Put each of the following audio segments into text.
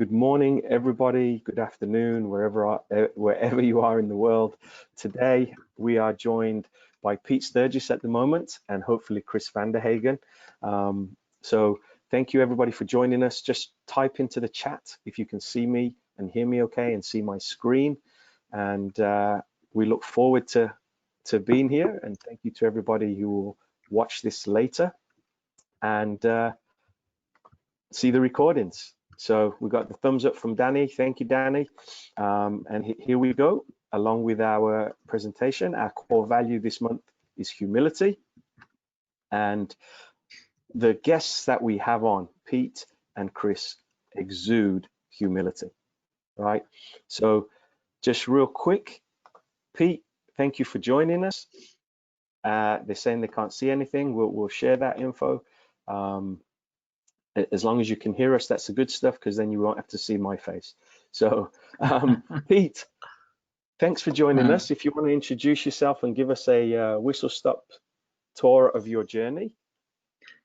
Good morning, everybody. Good afternoon, wherever you are in the world. Today, we are joined by Pete Sturgess at the moment, and hopefully Kris Van Der Haegen. So thank you, everybody, for joining us. Just type into the chat if you can see me and hear me okay and see my screen. And we look forward to being here. And thank you to everybody who will watch this later and see the recordings. So we got the thumbs up from Danny. Thank you, Danny. And here we go, along with our presentation. Our core value this month is humility. And the guests that we have on, Pete and Kris, exude humility, right? So just real quick, Pete, thank you for joining us. They're saying they can't see anything. We'll share that info. As long as you can hear us, that's the good stuff, because then you won't have to see my face. So, Pete, thanks for joining us. If you want to introduce yourself and give us a whistle-stop tour of your journey.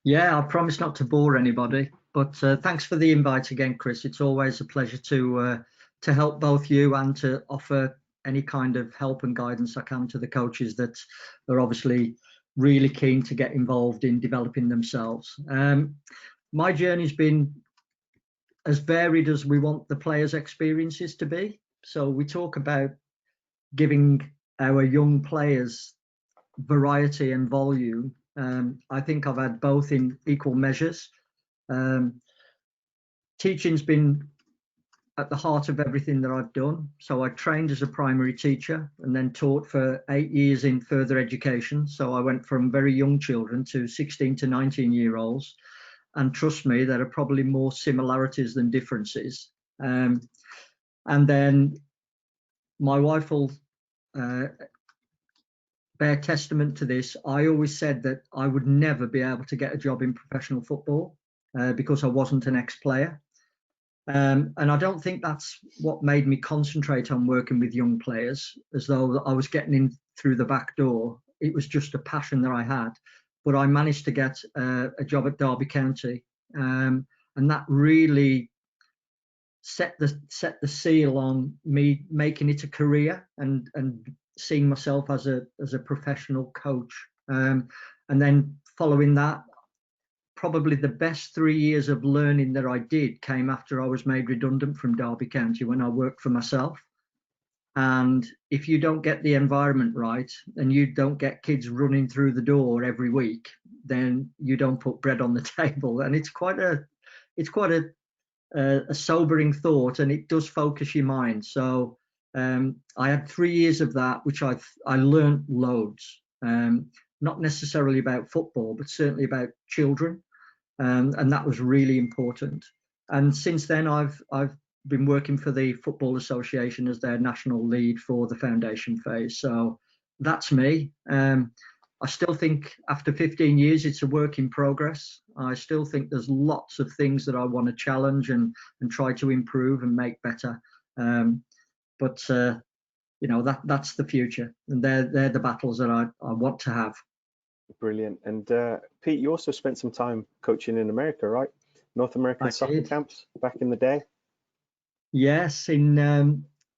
Yeah, I promise not to bore anybody, but thanks for the invite again, Kris. It's always a pleasure to help both you and to offer any kind of help and guidance I can to the coaches that are obviously really keen to get involved in developing themselves. My journey's been as varied as we want the players' experiences to be. So we talk about giving our young players variety and volume. I think I've had both in equal measures. Teaching's been at the heart of everything that I've done. So I trained as a primary teacher and then taught for 8 years in further education. So I went from very young children to 16 to 19-year-olds. And trust me, there are probably more similarities than differences. And then my wife will bear testament to this. I always said that I would never be able to get a job in professional football because I wasn't an ex-player. And I don't think that's what made me concentrate on working with young players, as though I was getting in through the back door. It was just a passion that I had. But I managed to get a job at Derby County, and that really set the seal on me making it a career and seeing myself as a professional coach. And then following that, probably the best 3 years of learning that I did came after I was made redundant from Derby County, when I worked for myself. And if you don't get the environment right and you don't get kids running through the door every week, then you don't put bread on the table. And it's quite a sobering thought, and it does focus your mind. So I had 3 years of that, which I learned loads, not necessarily about football, but certainly about children. And that was really important. And since then, I've been working for the Football Association as their national lead for the foundation phase. So that's me. I still think after 15 years, it's a work in progress. I still think there's lots of things that I want to challenge and try to improve and make better. But you know, that's the future, and they're the battles that I want to have. Brilliant. And Pete, you also spent some time coaching in America, right? North American soccer camps back in the day. Yes, in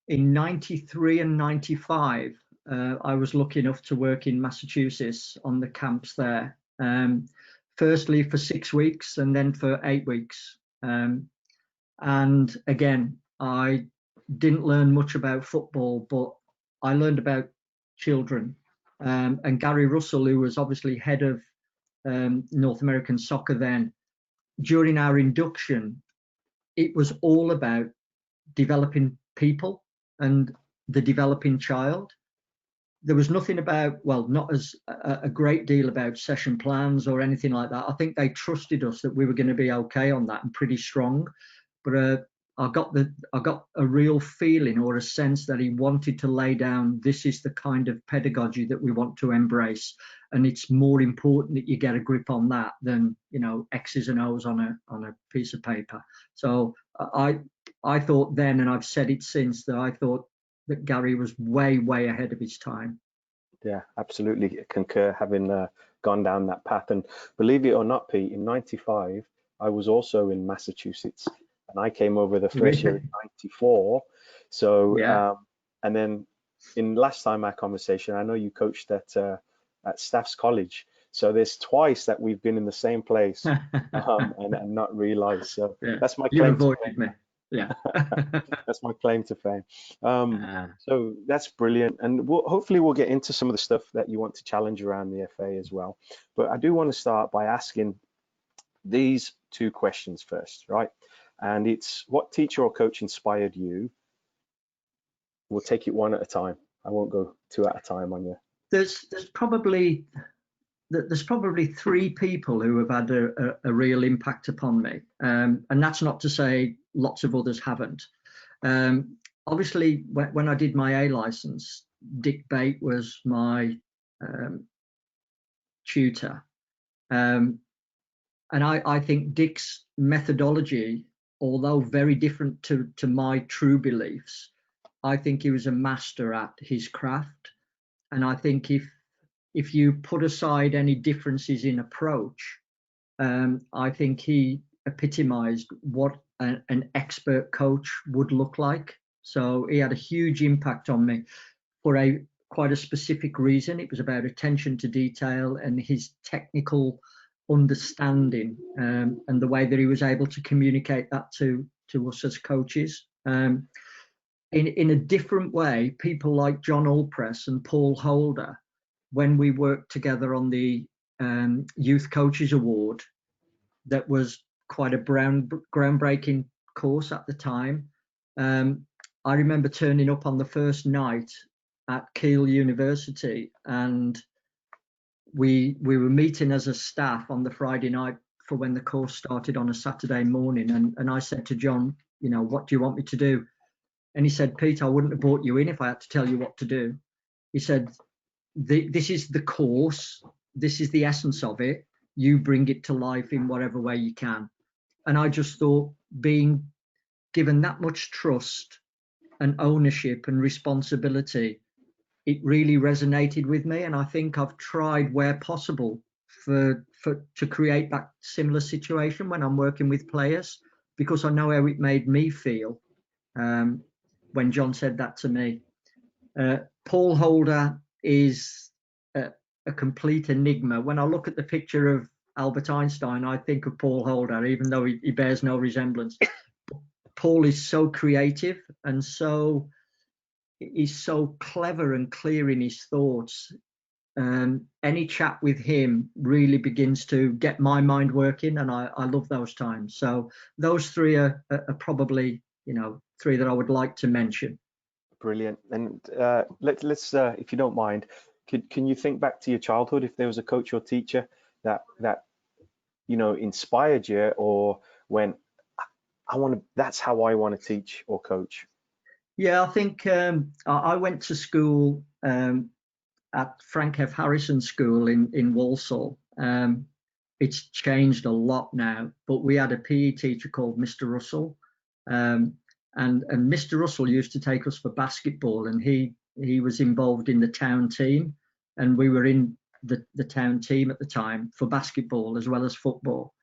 93 and 95, I was lucky enough to work in Massachusetts on the camps there. Firstly for 6 weeks and then for 8 weeks. And again, I didn't learn much about football, but I learned about children. And Gary Russell, who was obviously head of North American soccer then, during our induction, it was all about developing people and the developing child. There was nothing about, well, not as a great deal about session plans or anything like that. I think they trusted us that we were going to be okay on that and pretty strong. But I got a real feeling or a sense that he wanted to lay down, this is the kind of pedagogy that we want to embrace, and it's more important that you get a grip on that than, you know, X's and O's on a piece of paper. So I thought then, and I've said it since, that I thought that Gary was way ahead of his time. Yeah, absolutely concur, having gone down that path. And believe it or not, Pete, in 95, I was also in Massachusetts and I came over the first year Really? in '94. So, Yeah. and then in last time our conversation, I know you coached at Staff's College. So there's twice that we've been in the same place and not realized. So Yeah. that's my You claim to avoided fame. me. Yeah. That's my claim to fame. Um, Ah. so that's brilliant. And hopefully we'll get into some of the stuff that you want to challenge around the FA as well. But I do want to start by asking these two questions first, right? And it's what teacher or coach inspired you? We'll take it one at a time. I won't go two at a time on you. There's probably three people who have had a real impact upon me, and that's not to say lots of others haven't. Obviously, when I did my A license, Dick Bate was my tutor, and I think Dick's methodology, although very different to my true beliefs, I think he was a master at his craft. And I think if you put aside any differences in approach, I think he epitomized what an expert coach would look like. So he had a huge impact on me for quite a specific reason. It was about attention to detail and his technical understanding, and the way that he was able to communicate that to us as coaches. In a different way, people like John Allpress and Paul Holder, when we worked together on the Youth Coaches Award, that was quite a groundbreaking course at the time. I remember turning up on the first night at Keele University, and we were meeting as a staff on the Friday night for when the course started on a Saturday morning. And I said to John, what do you want me to do? And he said, Pete, I wouldn't have brought you in if I had to tell you what to do. He said, this is the course. This is the essence of it. You bring it to life in whatever way you can. And I just thought, being given that much trust and ownership and responsibility, it really resonated with me. And I think I've tried where possible to create that similar situation when I'm working with players, because I know how it made me feel when John said that to me. Paul Holder is a complete enigma. When I look at the picture of Albert Einstein, I think of Paul Holder, even though he bears no resemblance. Paul is so creative and he's so clever and clear in his thoughts. Any chat with him really begins to get my mind working, and I love those times. So those three are probably, three that I would like to mention. Brilliant. And let's if you don't mind, can you think back to your childhood if there was a coach or teacher that inspired you or went, that's how I want to teach or coach? Yeah, I think I went to school at Frank F. Harrison School in Walsall. It's changed a lot now, but we had a PE teacher called Mr. Russell. And Mr. Russell used to take us for basketball, and he was involved in the town team, and we were in the town team at the time for basketball as well as football.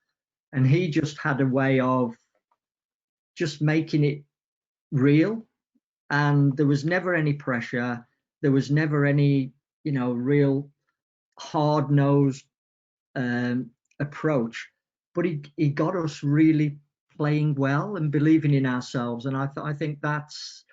And he just had a way of just making it real, and there was never any pressure. There was never any, real hard-nosed approach, but he got us really playing well and believing in ourselves, and I think that's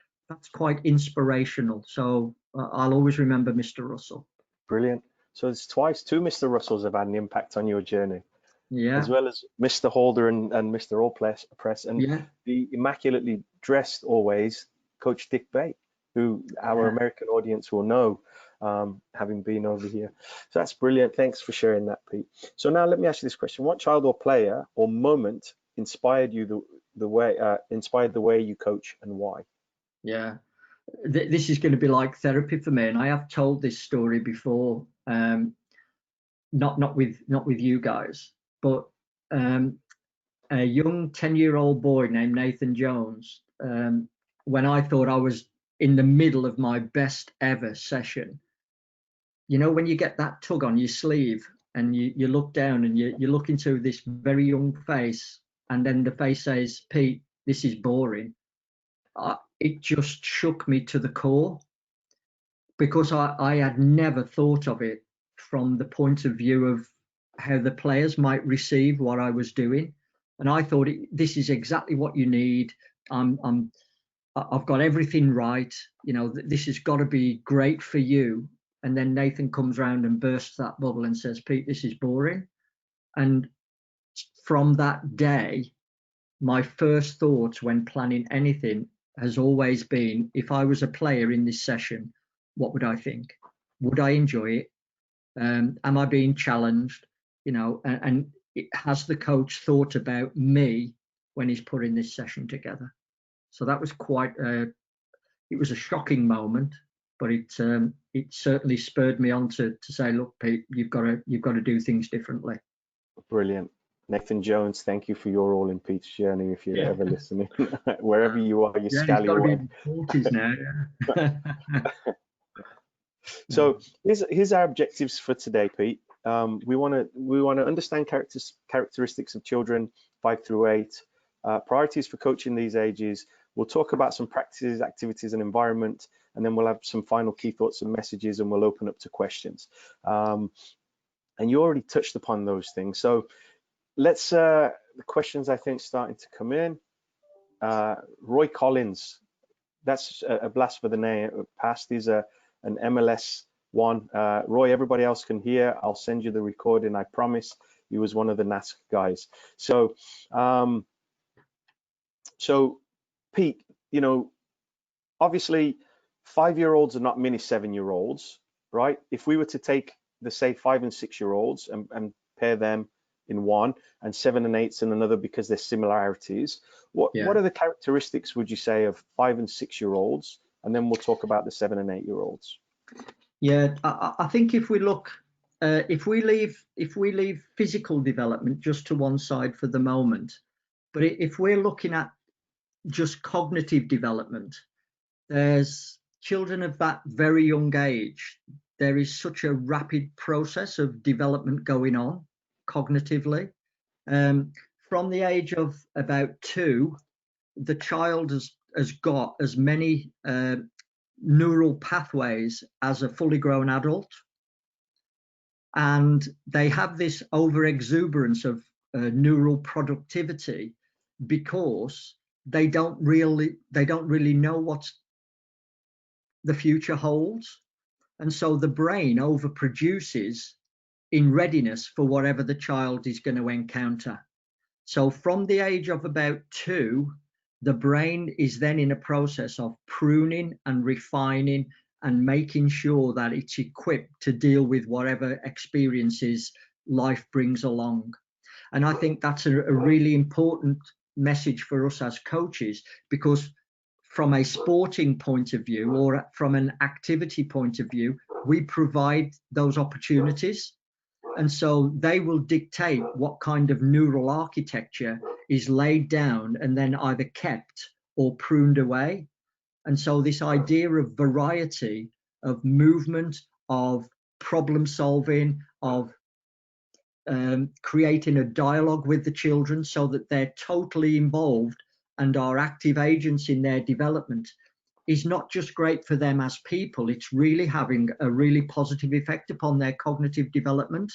quite inspirational. So I'll always remember Mr. Russell. Brilliant. So it's twice two Mr. Russells have had an impact on your journey, as Yeah, well as Mr. Holder and Mr. Allpress, and yeah, the immaculately dressed always Coach Dick Bate, who our yeah. American audience will know, having been over here. So that's brilliant. Thanks for sharing that, Pete. So now let me ask you this question: what child or player or moment inspired you the way you coach, and why? Yeah. This is going to be like therapy for me, and I have told this story before, not with you guys, but a young 10-year-old boy named Nathan Jones, when I thought I was in the middle of my best ever session. When you get that tug on your sleeve and you look down and you look into this very young face, and then the face says, Pete, this is boring, it just shook me to the core, because I had never thought of it from the point of view of how the players might receive what I was doing. And I thought, this is exactly what you need. I've got everything right. You know, this has got to be great for you. And then Nathan comes round and bursts that bubble and says, Pete, this is boring. And from that day, my first thoughts when planning anything has always been, if I was a player in this session, what would I think? Would I enjoy it? Am I being challenged? You know, and has the coach thought about me when he's putting this session together? So that was it was a shocking moment, but it certainly spurred me on to say, look, Pete, you've got to do things differently. Brilliant. Nathan Jones, thank you for your role in Pete's journey. If you're ever listening, wherever you are, you scallywag. He's got to be in the 40s now. So here's our objectives for today, Pete. We want to understand characteristics of children 5 through 8, priorities for coaching these ages. We'll talk about some practices, activities, and environment, and then we'll have some final key thoughts and messages, and we'll open up to questions. And you already touched upon those things. So let's the questions, I think, starting to come in. Roy Collins, that's a blast for the name. Past is an MLS one. Roy, everybody else can hear. I'll send you the recording, I promise. He was one of the NASC guys. So Pete, you know, obviously 5-year-olds are not mini 7-year-olds, right? If we were to take the, say, 5 and 6-year-olds and pair them in one, and 7 and 8s in another, because there's similarities, what are the characteristics, would you say, of 5 and 6-year-olds? And then we'll talk about the 7 and 8-year-olds. Yeah, I think if we look, if we leave physical development just to one side for the moment, but if we're looking at just cognitive development, there's children of that very young age, there is such a rapid process of development going on cognitively. From the age of about 2, the child has got as many neural pathways as a fully grown adult, and they have this over exuberance of neural productivity because they don't really know what the future holds, and so the brain overproduces in readiness for whatever the child is going to encounter. So from the age of about 2, the brain is then in a process of pruning and refining and making sure that it's equipped to deal with whatever experiences life brings along. And I think that's a really important message for us as coaches, because from a sporting point of view or from an activity point of view, we provide those opportunities. And so they will dictate what kind of neural architecture is laid down and then either kept or pruned away. And so this idea of variety, of movement, of problem solving, of creating a dialogue with the children so that they're totally involved and are active agents in their development, is not just great for them as people, it's really having a really positive effect upon their cognitive development.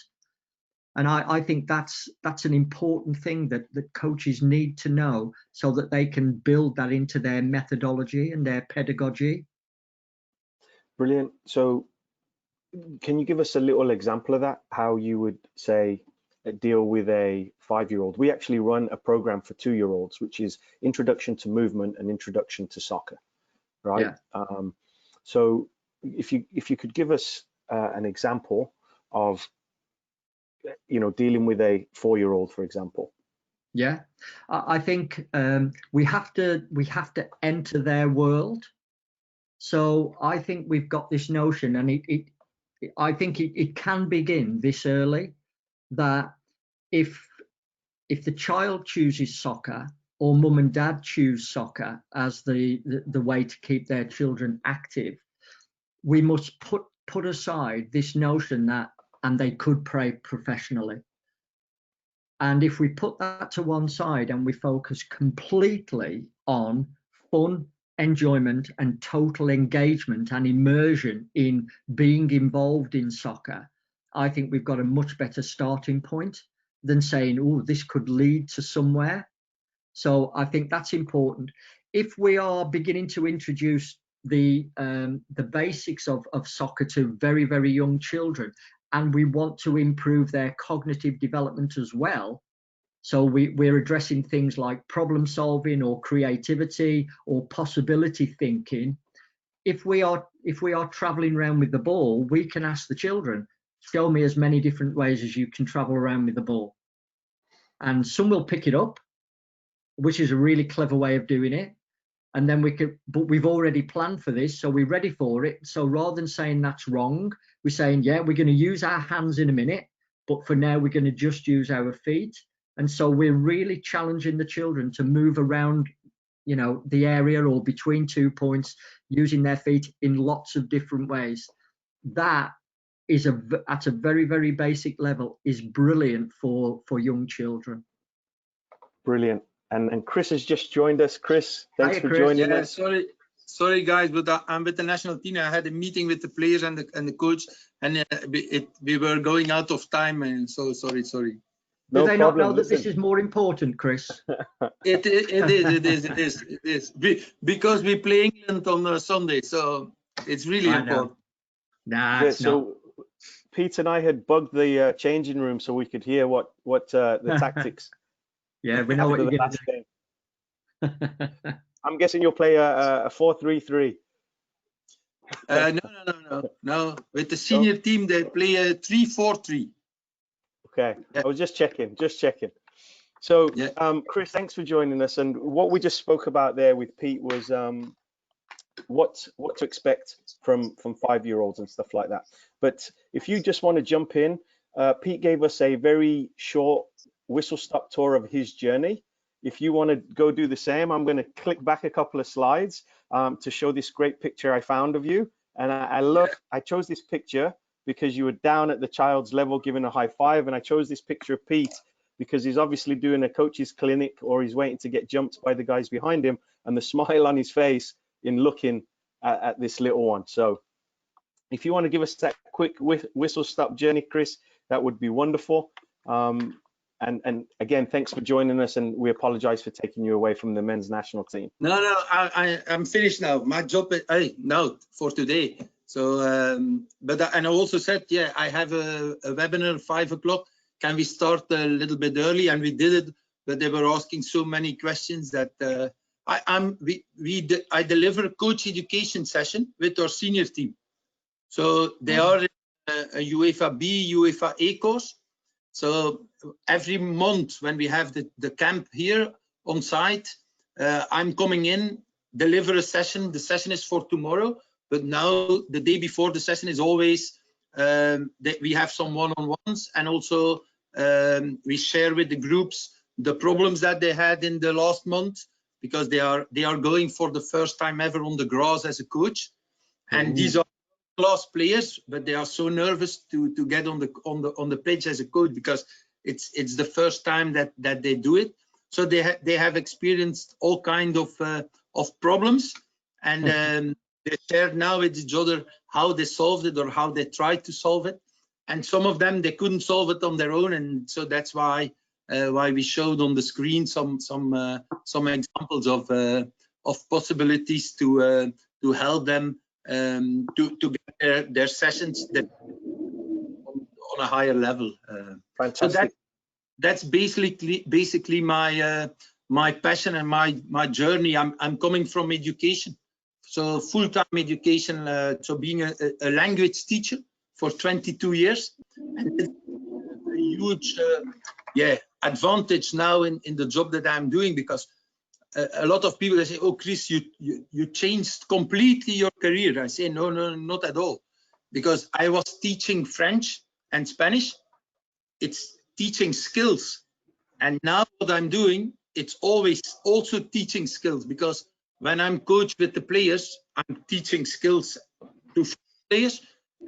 And I think that's an important thing that coaches need to know so that they can build that into their methodology and their pedagogy. Brilliant. So can you give us a little example of that, how you would say deal with a 5-year-old? We actually run a program for 2-year-olds, which is Introduction to Movement and Introduction to Soccer, right? Yeah. So if you could give us an example of, you know, dealing with a 4-year-old, for example. Yeah, I think we have to enter their world. So I think we've got this notion, and I think it can begin this early, that if the child chooses soccer, or mum and dad choose soccer as the way to keep their children active, we must put aside this notion that, and they could play professionally. And if we put that to one side and we focus completely on fun, enjoyment, and total engagement and immersion in being involved in soccer, I think we've got a much better starting point than saying, oh, this could lead to somewhere. So I think that's important. If we are beginning to introduce the basics of soccer to very, very young children, and we want to improve their cognitive development as well, so we're addressing things like problem solving or creativity or possibility thinking. If we are traveling around with the ball, we can ask the children, show me as many different ways as you can travel around with the ball. And some will pick it up, which is a really clever way of doing it. And then but we've already planned for this, so we're ready for it. So rather than saying that's wrong, we're saying, yeah, we're going to use our hands in a minute, but for now, we're going to just use our feet. And so we're really challenging the children to move around, the area or between 2 points, using their feet in lots of different ways. That is at a very, very basic level is brilliant for young children. Brilliant. And Kris has just joined us. Kris, thanks for Chris. joining us. Sorry guys, but I'm with the national team. I had a meeting with the players and the coach, and we were going out of time, and so sorry. No Do they problem. not know that this is more important, Kris? It is. Because we play England on Sunday, so it's really important. Nah, it's not. So Pete and I had bugged the changing room so we could hear what the tactics. Yeah, we know what you're going to do. I'm guessing you'll play a 4-3-3. No. With the senior team, they play a 3-4-3. Okay, I was just checking. So, Kris, thanks for joining us. And what we just spoke about there with Pete was what to expect from 5-year-olds and stuff like that. But if you just want to jump in, Pete gave us a very short whistle-stop tour of his journey. If you want to go do the same, I'm going to click back a couple of slides to show this great picture I found of you. And I chose this picture because you were down at the child's level giving a high five. And I chose this picture of Pete because he's obviously doing a coach's clinic or he's waiting to get jumped by the guys behind him, and the smile on his face in looking at this little one. So if you want to give us that quick whistle-stop journey, Kris, that would be wonderful. And again, thanks for joining us, and we apologize for taking you away from the men's national team. No, I'm finished now. My job is now for today. So, and I also said, I have a webinar at 5 o'clock. Can we start a little bit early? And we did it, but they were asking so many questions that I deliver a coach education session with our senior team. So they are in a UEFA B, UEFA A course. So every month when we have the camp here on site, I'm coming in, deliver a session. The session is for tomorrow, but now the day before the session is always we have some one-on-ones, and also we share with the groups the problems that they had in the last month, because they are going for the first time ever on the grass as a coach. And these are class players, but they are so nervous to get on the pitch as a coach, because it's the first time that they do it. So they have experienced all kind of problems, and they shared now with each other how they solved it or how they tried to solve it. And some of them, they couldn't solve it on their own, and so that's why we showed on the screen some examples of possibilities to help them to get their sessions on a higher level. Fantastic. So that's basically my passion and my journey. I'm coming from education, so full-time education. So being a language teacher for 22 years, and it's a huge advantage now in the job that I'm doing, because a lot of people, they say, oh, Kris, you changed completely your career. I say, no, not at all. Because I was teaching French and Spanish. It's teaching skills. And now what I'm doing, it's always also teaching skills. Because when I'm coach with the players, I'm teaching skills to players.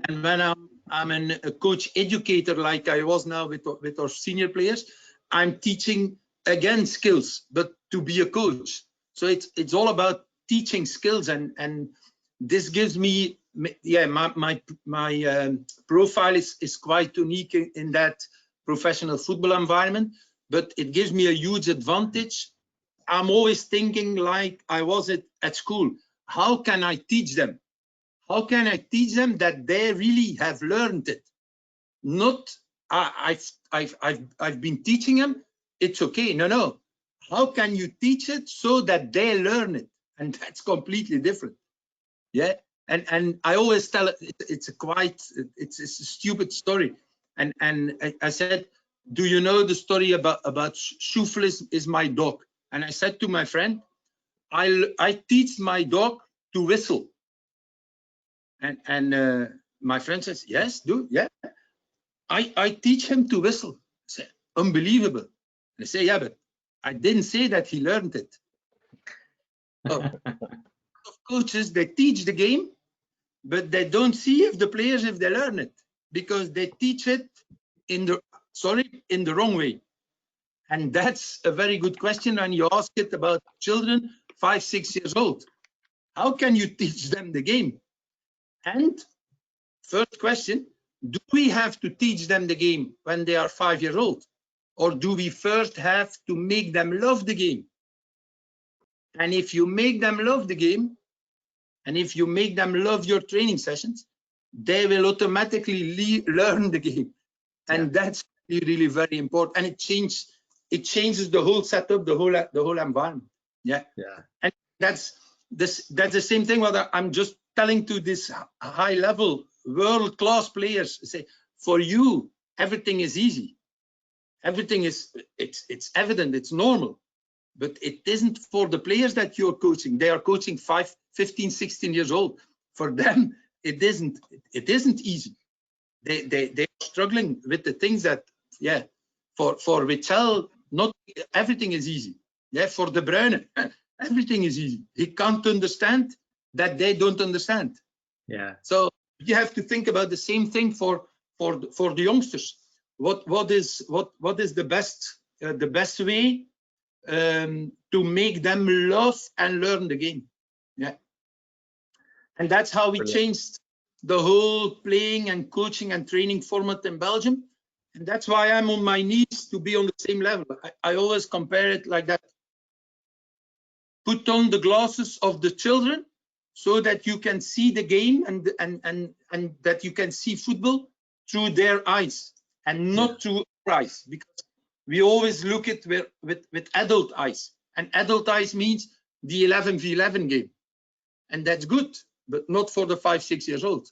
And when I'm a coach educator, like I was now with our senior players, I'm teaching again skills, but to be a coach. So it's all about teaching skills, and this gives me, yeah, my profile is quite unique in that professional football environment, but it gives me a huge advantage. I'm always thinking like I was at school. How can I teach them? How can I teach them that they really have learned it? Not I've been teaching them. It's okay. No. How can you teach it so that they learn it? And that's completely different. Yeah. And I always tell it, it's a stupid story. And I said, do you know the story about Shuffle is my dog? And I said to my friend, I teach my dog to whistle. And my friend says, yes, do, yeah. I teach him to whistle. I say, unbelievable. And I say, yeah, but I didn't say that he learned it. So, of coaches, they teach the game, but they don't see if the players, if they learn it, because they teach it in the wrong way. And that's a very good question when you ask it about children 5, 6 years old. How can you teach them the game? And first question, do we have to teach them the game when they are 5 years old? Or do we first have to make them love the game? And if you make them love the game, and if you make them love your training sessions, they will automatically learn the game. And that's really very important. And it changes the whole setup, the whole environment. Yeah. And that's the same thing what I'm just telling to this high level world-class players. Say, for you, everything is easy. Everything is, it's evident, it's normal. But it isn't for the players that you're coaching. They are coaching 15, 16 years old. For them, it isn't easy. They are struggling with the things that, yeah, for Witzel, not everything is easy. Yeah, for De Bruyne, everything is easy. He can't understand that they don't understand. Yeah. So you have to think about the same thing for the youngsters. What is the best way to make them love and learn the game? Yeah. And that's how we changed the whole playing and coaching and training format in Belgium. And that's why I'm on my knees to be on the same level. I always compare it like that. Put on the glasses of the children so that you can see the game and that you can see football through their eyes and not through our eyes, because we always look at with adult eyes, and adult eyes means the 11v11 game, and that's good, but not for the 5, 6 years old.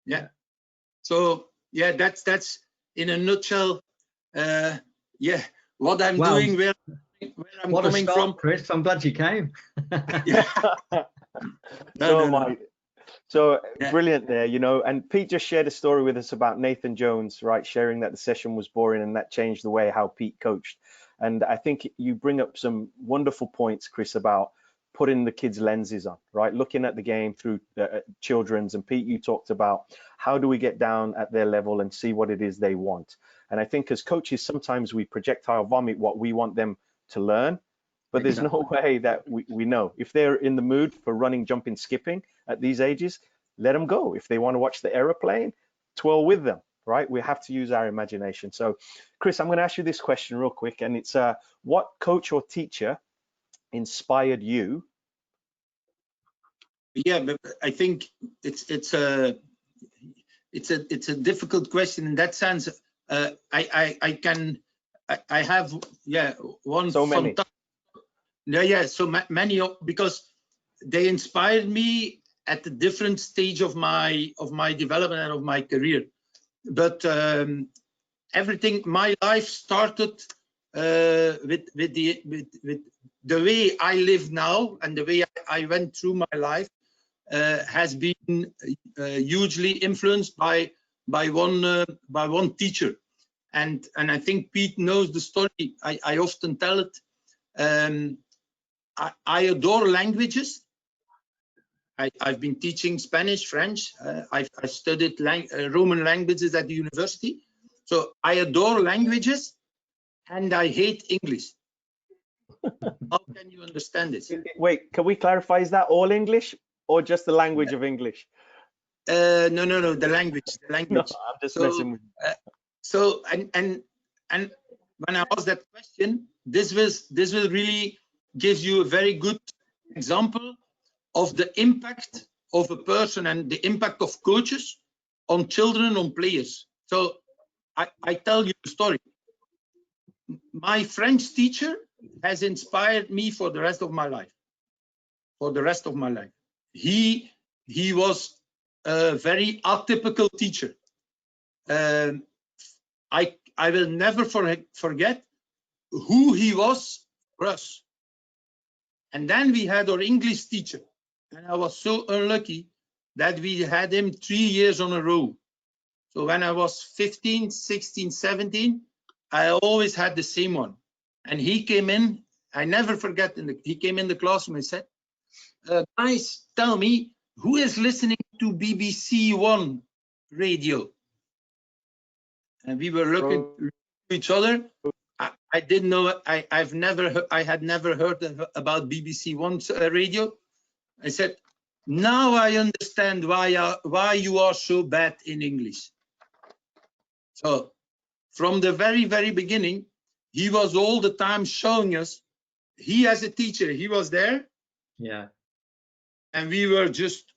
Yeah. So yeah, that's in a nutshell. Yeah, what I'm doing, where I'm coming from. Kris, I'm glad you came. So brilliant there, you know. And Pete just shared a story with us about Nathan Jones, right? Sharing that the session was boring and that changed the way how Pete coached. And I think you bring up some wonderful points, Kris, about putting the kids' lenses on, right? Looking at the game through children's. And Pete, you talked about how do we get down at their level and see what it is they want. And I think as coaches, sometimes we projectile vomit what we want them to learn, but there's no way that we know. If they're in the mood for running, jumping, skipping at these ages, let them go. If they want to watch the aeroplane, twirl with them, right? We have to use our imagination. So, Kris, I'm going to ask you this question real quick, and it's what coach or teacher inspired you? Yeah, but I think it's a difficult question in that sense. I have one. So many. So many, because they inspired me at a different stage of my development and of my career. But everything, my life started with the way I live now, and the way I went through my life has been hugely influenced by one teacher. And I think Pete knows the story. I often tell it. I adore languages. I've been teaching Spanish, French. I studied Roman languages at the university. So I adore languages. and I hate English. How can you understand this? Wait, can we clarify? Is that all English or just the language of English? No, the language. No, I'm just messing with you. So and when I asked that question, this will really give you a very good example of the impact of a person and the impact of coaches on children, on players. So I tell you a story. My French teacher has inspired me for the rest of my life. For the rest of my life. He was a very atypical teacher. I will never forget who he was for us. And then we had our English teacher. And I was so unlucky that we had him 3 years on a row. So when I was 15, 16, 17, I always had the same one. And he came in, I never forget, he came in the classroom and said, guys, tell me, who is listening to BBC One radio? And we were looking at each other. I didn't know. I had never heard about BBC One radio. I said, now I understand why you are so bad in English. So from the very, very beginning, he was all the time showing us. He, as a teacher, he was there. Yeah. And we were just,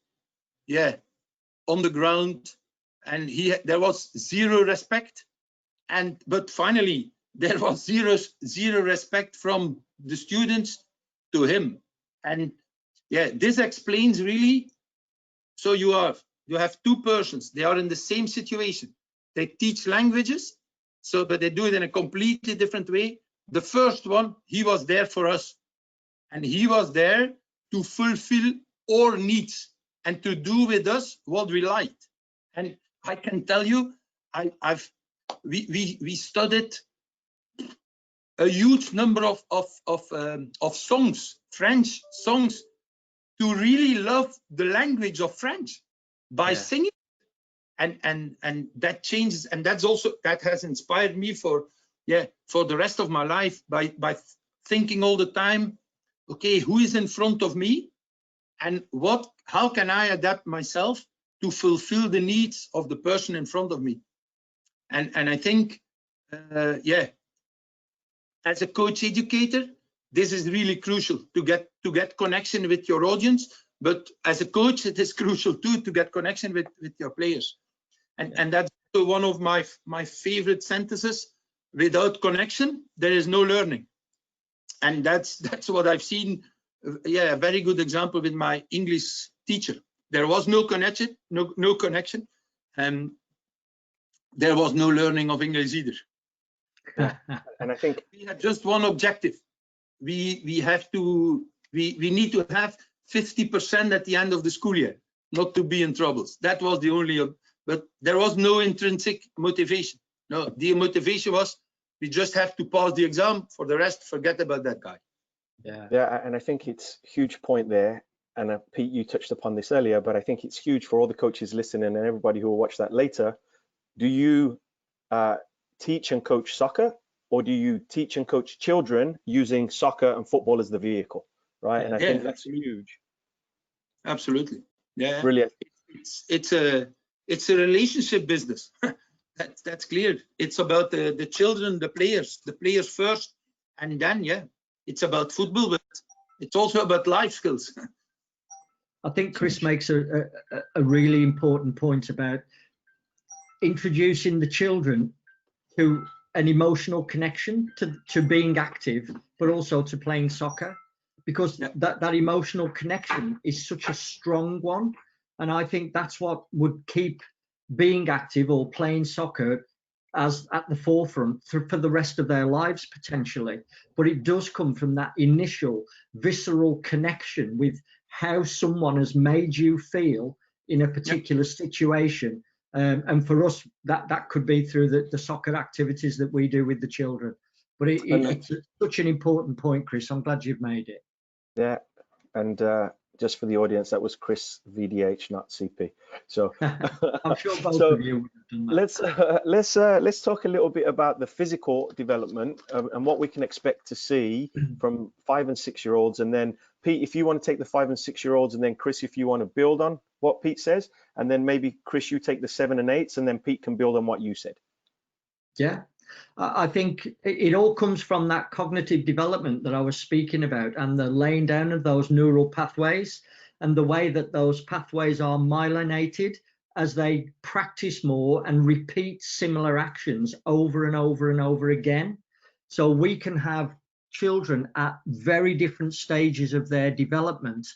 on the ground. And there was zero respect. But finally, there was zero respect from the students to him. And this explains really. So you have two persons. They are in the same situation. They teach languages, but they do it in a completely different way. The first one, he was there for us, and he was there to fulfill our needs and to do with us what we liked. And I can tell you, we studied a huge number of songs, French songs, to really love the language of French by singing, and that changes, and that has inspired me for the rest of my life by thinking all the time, okay, who is in front of me, and how can I adapt myself to fulfill the needs of the person in front of me, and I think as a coach educator, this is really crucial to get connection with your audience. But as a coach, it is crucial too to get connection with your players. And that's one of my favorite sentences. Without connection, there is no learning. And that's what I've seen. A very good example with my English teacher. There was no connection, no connection, and there was no learning of English either. And I think we had just one objective. We need to have 50% at the end of the school year, not to be in troubles. That was the only, but there was no intrinsic motivation. No, the motivation was we just have to pass the exam. For the rest, forget about that guy. Yeah, and I think it's a huge point there. And Pete, you touched upon this earlier, but I think it's huge for all the coaches listening and everybody who will watch that later. Do you teach and coach soccer, or do you teach and coach children using soccer and football as the vehicle, right? And I think that's huge. Absolutely. Yeah. Brilliant. It's a relationship business. That's clear. It's about the children, the players first, and then it's about football, but it's also about life skills. I think Kris makes a really important point about introducing the children to an emotional connection to being active, but also to playing soccer, because that emotional connection is such a strong one. And I think that's what would keep being active or playing soccer as at the forefront for the rest of their lives potentially. But it does come from that initial visceral connection with how someone has made you feel in a particular situation. And for us, that could be through the soccer activities that we do with the children. But it's such an important point, Kris. I'm glad you've made it. Yeah, and just for the audience, that was Kris VDH, not CP. So I'm sure both so of you would have done that. let's talk a little bit about the physical development and what we can expect to see from 5 and 6 year olds. And then Pete, if you want to take the 5 and 6 year olds, and then Kris, if you want to build on what Pete says, and then maybe Kris, you take the 7 and 8s, and then Pete can build on what you said. Yeah, I think it all comes from that cognitive development that I was speaking about, and the laying down of those neural pathways, and the way that those pathways are myelinated as they practice more and repeat similar actions over and over and over again. So we can have children at very different stages of their development,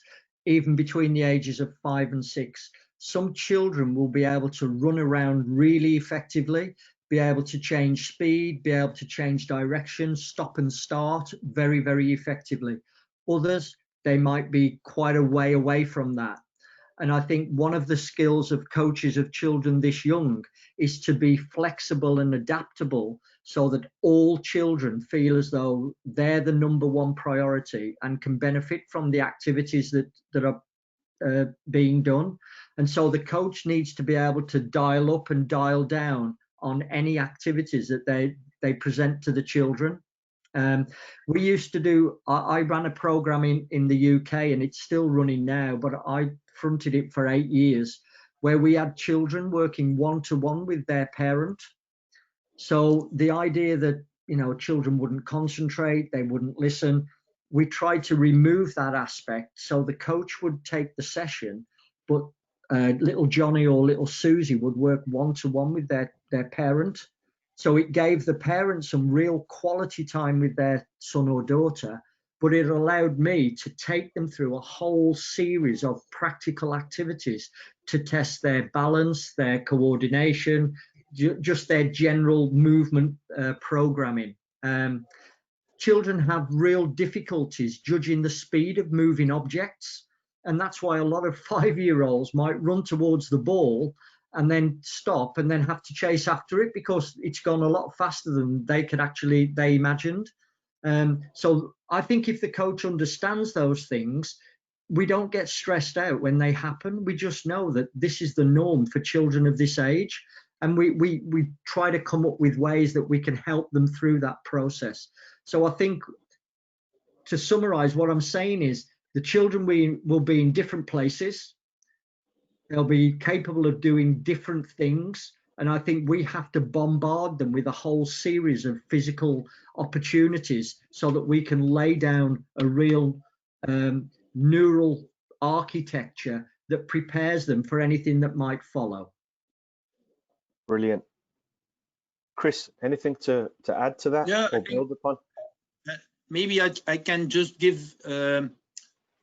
even between the ages of 5 and 6. Some children will be able to run around really effectively, be able to change speed, be able to change direction, stop and start very, very effectively. Others, they might be quite a way away from that. And I think one of the skills of coaches of children this young is to be flexible and adaptable, so that all children feel as though they're the #1 priority and can benefit from the activities that are being done. And so the coach needs to be able to dial up and dial down on any activities that they present to the children. We used to do, I ran a program in the UK, and it's still running now, but I fronted it for 8 years, where we had children working one-to-one with their parent. So the idea that, you know, children wouldn't concentrate, they wouldn't listen, we tried to remove that aspect. So the coach would take the session, but little Johnny or little Susie would work one-to-one with their parent. So it gave the parent some real quality time with their son or daughter, but it allowed me to take them through a whole series of practical activities to test their balance, their coordination, just their general movement programming. Children have real difficulties judging the speed of moving objects. And that's why a lot of 5-year-olds might run towards the ball and then stop and then have to chase after it, because it's gone a lot faster than they imagined. So I think if the coach understands those things, we don't get stressed out when they happen. We just know that this is the norm for children of this age. And we try to come up with ways that we can help them through that process. So I think, to summarize, what I'm saying is the children will be in different places. They'll be capable of doing different things. And I think we have to bombard them with a whole series of physical opportunities so that we can lay down a real neural architecture that prepares them for anything that might follow. Brilliant. Kris, anything to add to that, yeah, or build upon? Maybe I can just give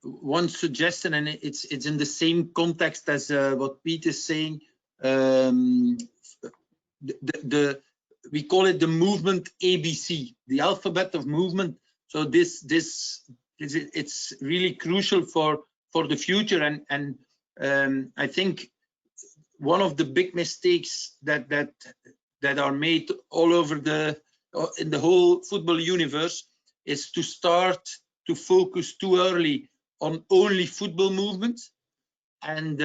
one suggestion, and it's in the same context as what Pete is saying. We call it the movement ABC, the alphabet of movement. So it's really crucial for the future, and I think one of the big mistakes that are made all over in the whole football universe is to start to focus too early on only football movements, and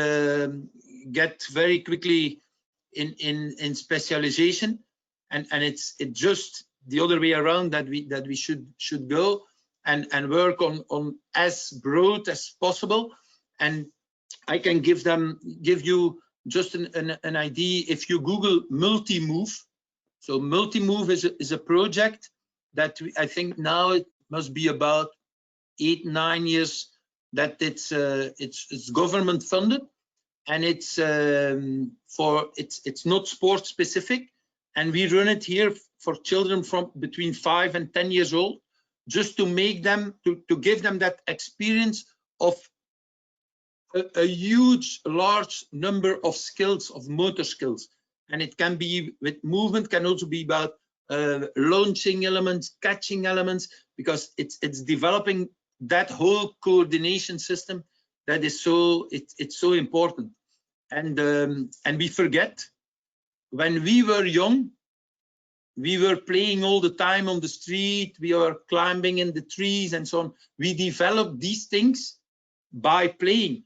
get very quickly in specialization, and it's just the other way around that we should go and work on as broad as possible. And I can give you just an idea. If you Google multi-move, so multi-move is a project that I think now it must be about 8-9 years that it's government funded, and it's not sport specific, and we run it here for children from between 5 and 10 years old, just to make them to give them that experience of a large number of skills, of motor skills. And it can be with movement, can also be about launching elements, catching elements, because it's developing that whole coordination system that is so important. And we forget, when we were young, we were playing all the time on the street, we were climbing in the trees and so on. We developed these things by playing.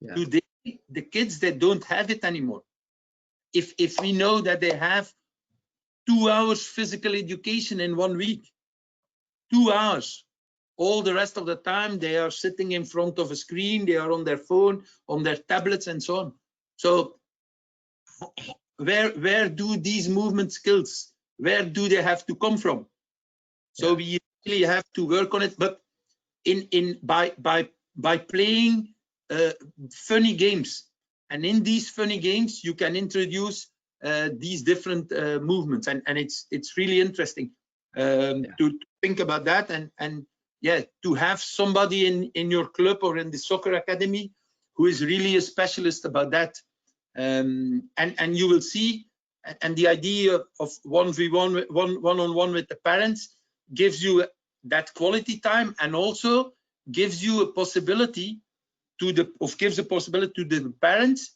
Yeah. Today, the kids, they don't have it anymore. If we know that they have 2 hours physical education in 1 week, 2 hours, all the rest of the time they are sitting in front of a screen, they are on their phone, on their tablets, and so on. So where do these movement skills, where do they have to come from? So we really have to work on it, but by playing funny games, and in these funny games you can introduce these different movements, and it's really interesting to think about that, and yeah, to have somebody in your club or in the soccer academy who is really a specialist about that. And you will see, and the idea of 1v1, one-on-one with the parents gives you that quality time, and also gives you a possibility to the parents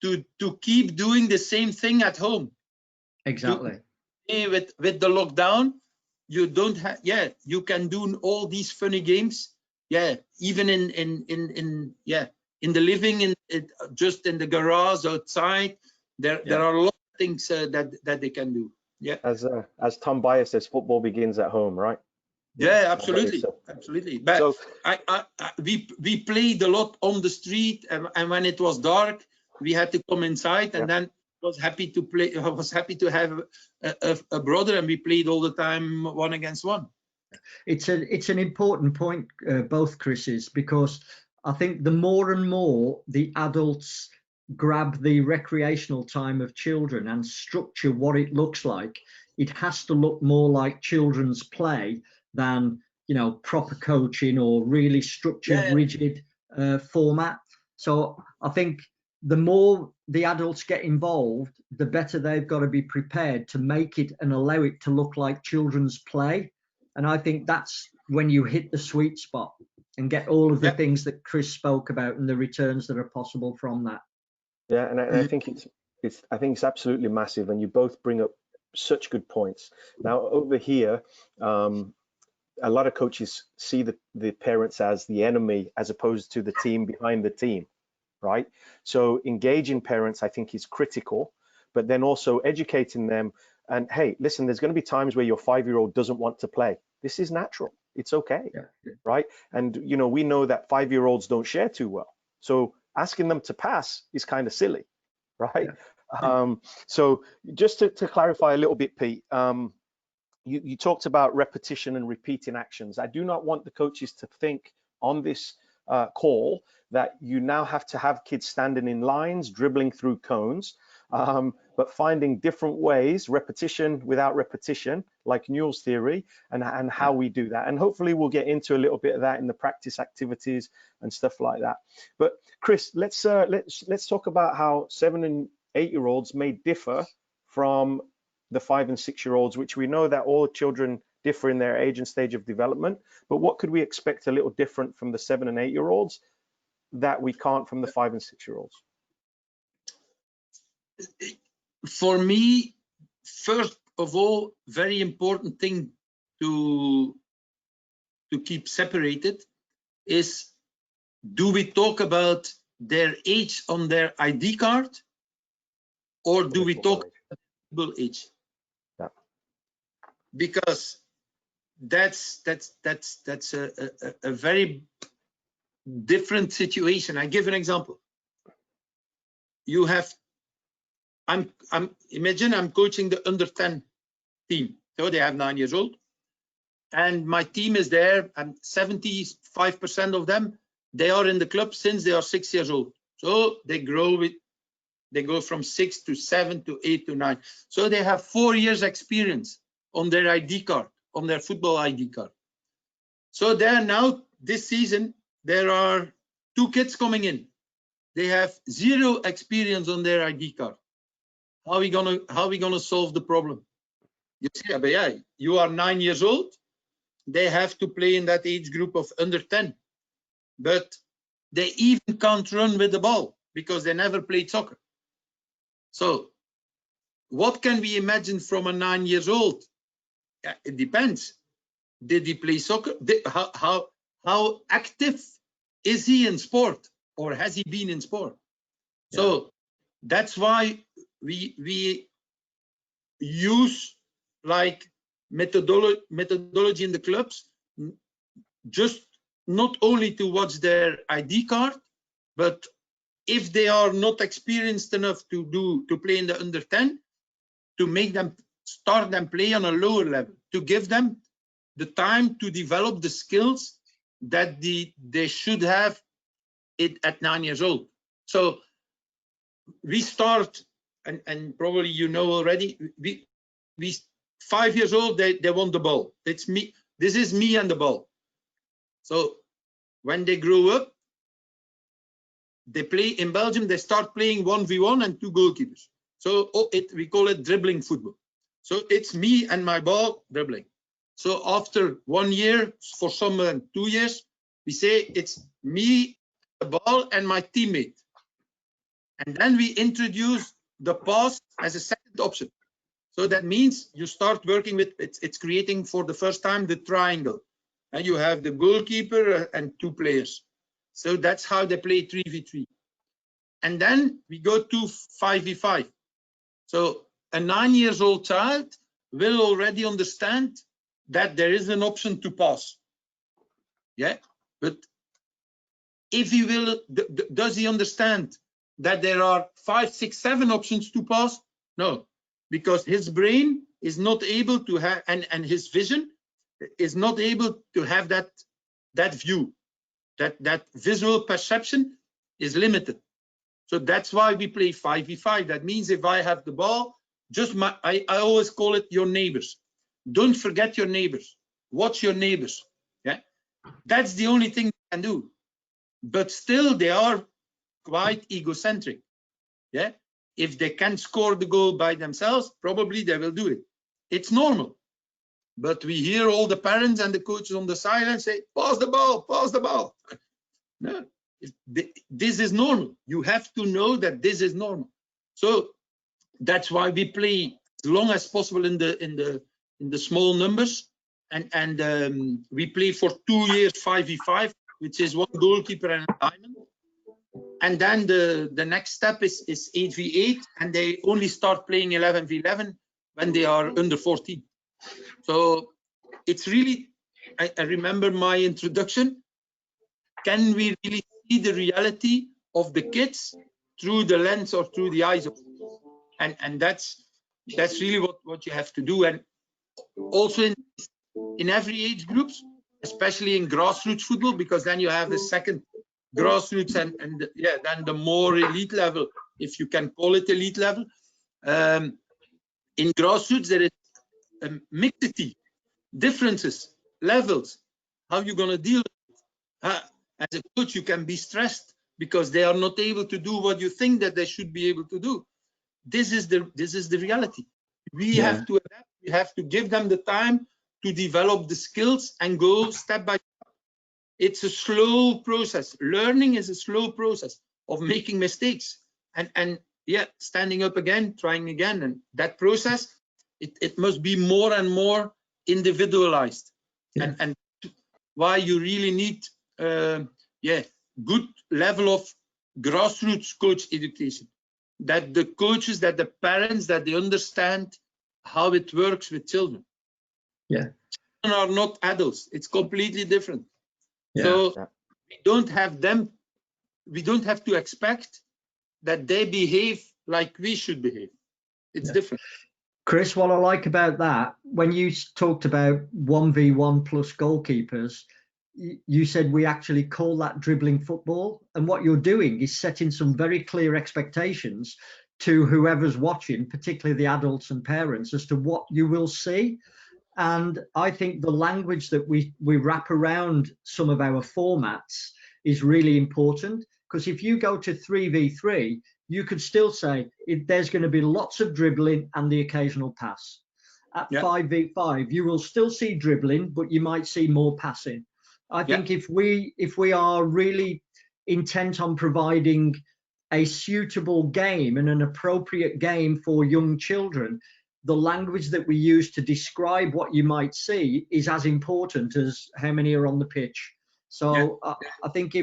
to keep doing the same thing at home. Exactly. With the lockdown, you don't have, you can do all these funny games, even in the living, just in the garage outside. There are a lot of things that they can do. As Tom Bayer says, football begins at home, right? Absolutely. But so, we played a lot on the street, and when it was dark, we had to come inside, and then I was happy to play. I was happy to have a brother, and we played all the time 1 against 1. It's an important point, both Chris's, because I think the more and more the adults grab the recreational time of children and structure what it looks like, it has to look more like children's play than, you know, proper coaching or really structured, rigid format. So I think the more the adults get involved, the better they've got to be prepared to make it and allow it to look like children's play. And I think that's when you hit the sweet spot and get all of the things that Kris spoke about and the returns that are possible from that. Yeah, and I think it's absolutely massive, and you both bring up such good points. Now over here, a lot of coaches see the parents as the enemy as opposed to the team behind the team, right? So engaging parents, I think, is critical, but then also educating them. And hey, listen, there's going to be times where your 5-year-old doesn't want to play. This is natural. It's okay, right? And you know, we know that 5-year-olds don't share too well. So asking them to pass is kind of silly, right? So just to clarify a little bit, Pete, you talked about repetition and repeating actions. I do not want the coaches to think on this call that you now have to have kids standing in lines, dribbling through cones, but finding different ways, repetition without repetition, like Newell's theory, and how we do that. And hopefully we'll get into a little bit of that in the practice activities and stuff like that. But Kris, let's talk about how 7- and 8-year-olds may differ from the 5- and 6-year-olds, which we know that all children differ in their age and stage of development. But what could we expect a little different from the 7- and 8-year-olds that we can't from the 5- and 6-year-olds? For me, first of all, very important thing to keep separated is, do we talk about their age on their ID card, or do we talk about age? Because that's a very different situation. I give an example. You have, imagine I'm coaching the under 10 team. So they have 9 years old, and my team is there, and 75% of them, they are in the club since they are 6 years old. So they go from 6 to 7 to 8 to 9. So they have 4 years experience on their ID card, on their football ID card. So there now, this season, there are 2 kids coming in. They have 0 experience on their ID card. How are we gonna solve the problem? You see, but yeah, you are 9 years old. They have to play in that age group of under 10, but they even can't run with the ball because they never played soccer. So what can we imagine from a 9 years old? Yeah, it depends. Did he play soccer? How active is he in sport or has he been in sport? Yeah. So that's why we use like methodology in the clubs, just not only to watch their ID card, but if they are not experienced enough to play in the under 10, to make them start them play on a lower level, to give them the time to develop the skills that they should have it at 9 years old. So we start, and probably you know already, we 5 years old, they want the ball. It's me. This is me and the ball. So when they grow up, they play in Belgium, they start playing 1v1 and 2 goalkeepers. So we call it dribbling football. So it's me and my ball dribbling. So after 1 year, for some 2 years, we say it's me, the ball, and my teammate. And then we introduce the pass as a second option. So that means you start working with, it's creating for the first time the triangle. And you have the goalkeeper and 2 players. So that's how they play 3v3. And then we go to 5v5. So a 9-year-old child will already understand that there is an option to pass. Yeah, but if he will, does he understand that there are 5, 6, 7 options to pass? No, because his brain is not able to have, and his vision is not able to have that view. That visual perception is limited. So that's why we play 5v5. That means if I have the ball, just I always call it your neighbors. Don't forget your neighbors. Watch your neighbors. Yeah, that's the only thing they can do. But still, they are quite egocentric. Yeah, if they can score the goal by themselves, probably they will do it. It's normal. But we hear all the parents and the coaches on the sideline say, pass the ball, pass the ball. No, this is normal. You have to know that this is normal. So that's why we play as long as possible in the small numbers, and we play for 2 years 5v5, which is 1 goalkeeper and a diamond. And then the next step is 8v8, and they only start playing 11v11 when they are under 14. So it's really, I remember my introduction. Can we really see the reality of the kids through the lens or through the eyes of, and that's really what you have to do. And also in every age groups, especially in grassroots football, because then you have the second grassroots and yeah, then the more elite level, if you can call it elite level. In grassroots there is a mixity, differences, levels. How you gonna deal with it? As a coach, you can be stressed because they are not able to do what you think that they should be able to do. This is the reality. We have to adapt. We have to give them the time to develop the skills and go step by step. It's a slow process. Learning is a slow process of making mistakes and yeah, standing up again, trying again, and that process it must be more and more individualized. Yeah. And why you really need good level of grassroots coach education, that the coaches, that the parents, that they understand how it works with children. Yeah, children are not adults. It's completely different. Yeah. So we don't have them. We don't have to expect that they behave like we should behave. It's different. Kris, what I like about that, when you talked about 1v1 plus goalkeepers, you said we actually call that dribbling football. And what you're doing is setting some very clear expectations to whoever's watching, particularly the adults and parents, as to what you will see. And I think the language that we wrap around some of our formats is really important, because if you go to 3v3, you could still say there's going to be lots of dribbling and the occasional pass. At 5v5, you will still see dribbling, but you might see more passing. I think if we are really intent on providing a suitable game and an appropriate game for young children, the language that we use to describe what you might see is as important as how many are on the pitch. So I think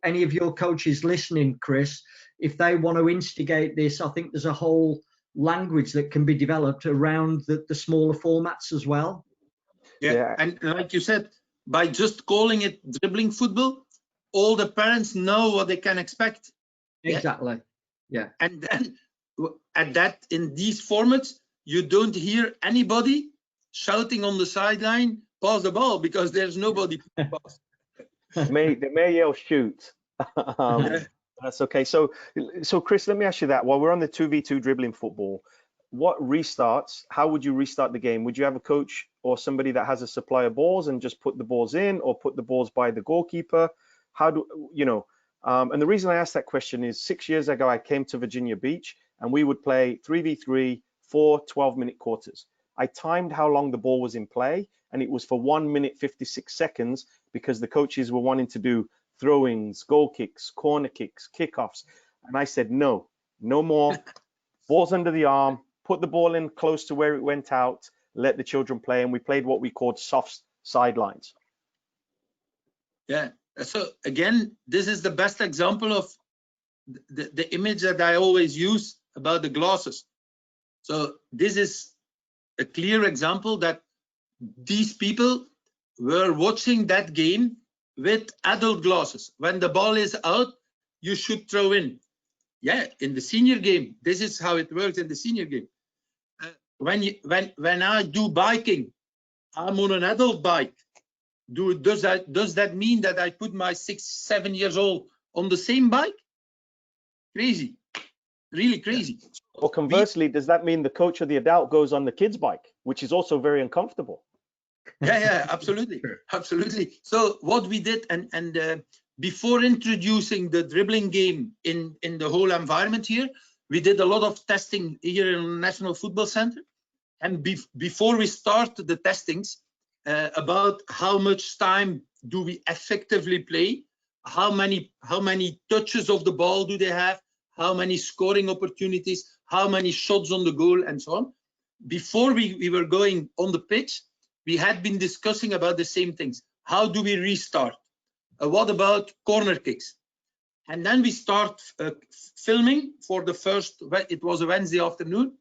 any of your coaches listening, Kris, if they want to instigate this, I think there's a whole language that can be developed around the smaller formats as well. Yeah, and like you said, by just calling it dribbling football, all the parents know what they can expect. Exactly. Yeah. And then in these formats, you don't hear anybody shouting on the sideline, pass the ball, because there's nobody to pass. They may yell shoot. That's okay. So Kris, let me ask you that. While we're on the 2v2 dribbling football, what restarts? How would you restart the game? Would you have a coach or somebody that has a supply of balls and just put the balls in, or put the balls by the goalkeeper? How do you know? And the reason I asked that question is 6 years ago I came to Virginia Beach and we would play 3v3, 4 12-minute quarters. I timed how long the ball was in play, and it was for 1 minute 56 seconds because the coaches were wanting to do throw-ins, goal kicks, corner kicks, kickoffs. And I said, no more. Balls under the arm, put the ball in close to where it went out, let the children play. And we played what we called soft sidelines. Yeah. So again, this is the best example of the image that I always use about the glasses. So this is a clear example that these people were watching that game with adult glasses. When the ball is out, you should throw in. Yeah, in the senior game, this is how it works in the senior game. When I do biking, I'm on an adult bike. Does that mean that I put my 6, 7 years old on the same bike? Crazy, really crazy. Or conversely, does that mean the coach or the adult goes on the kid's bike, which is also very uncomfortable? Yeah, absolutely, absolutely. So what we did, and before introducing the dribbling game in the whole environment here, we did a lot of testing here in the National Football Center. And before we start the testings, about how much time do we effectively play, how many touches of the ball do they have, how many scoring opportunities, how many shots on the goal, and so on. Before we were going on the pitch, we had been discussing about the same things. How do we restart? What about corner kicks? And then we start filming for the first, it was a Wednesday afternoon,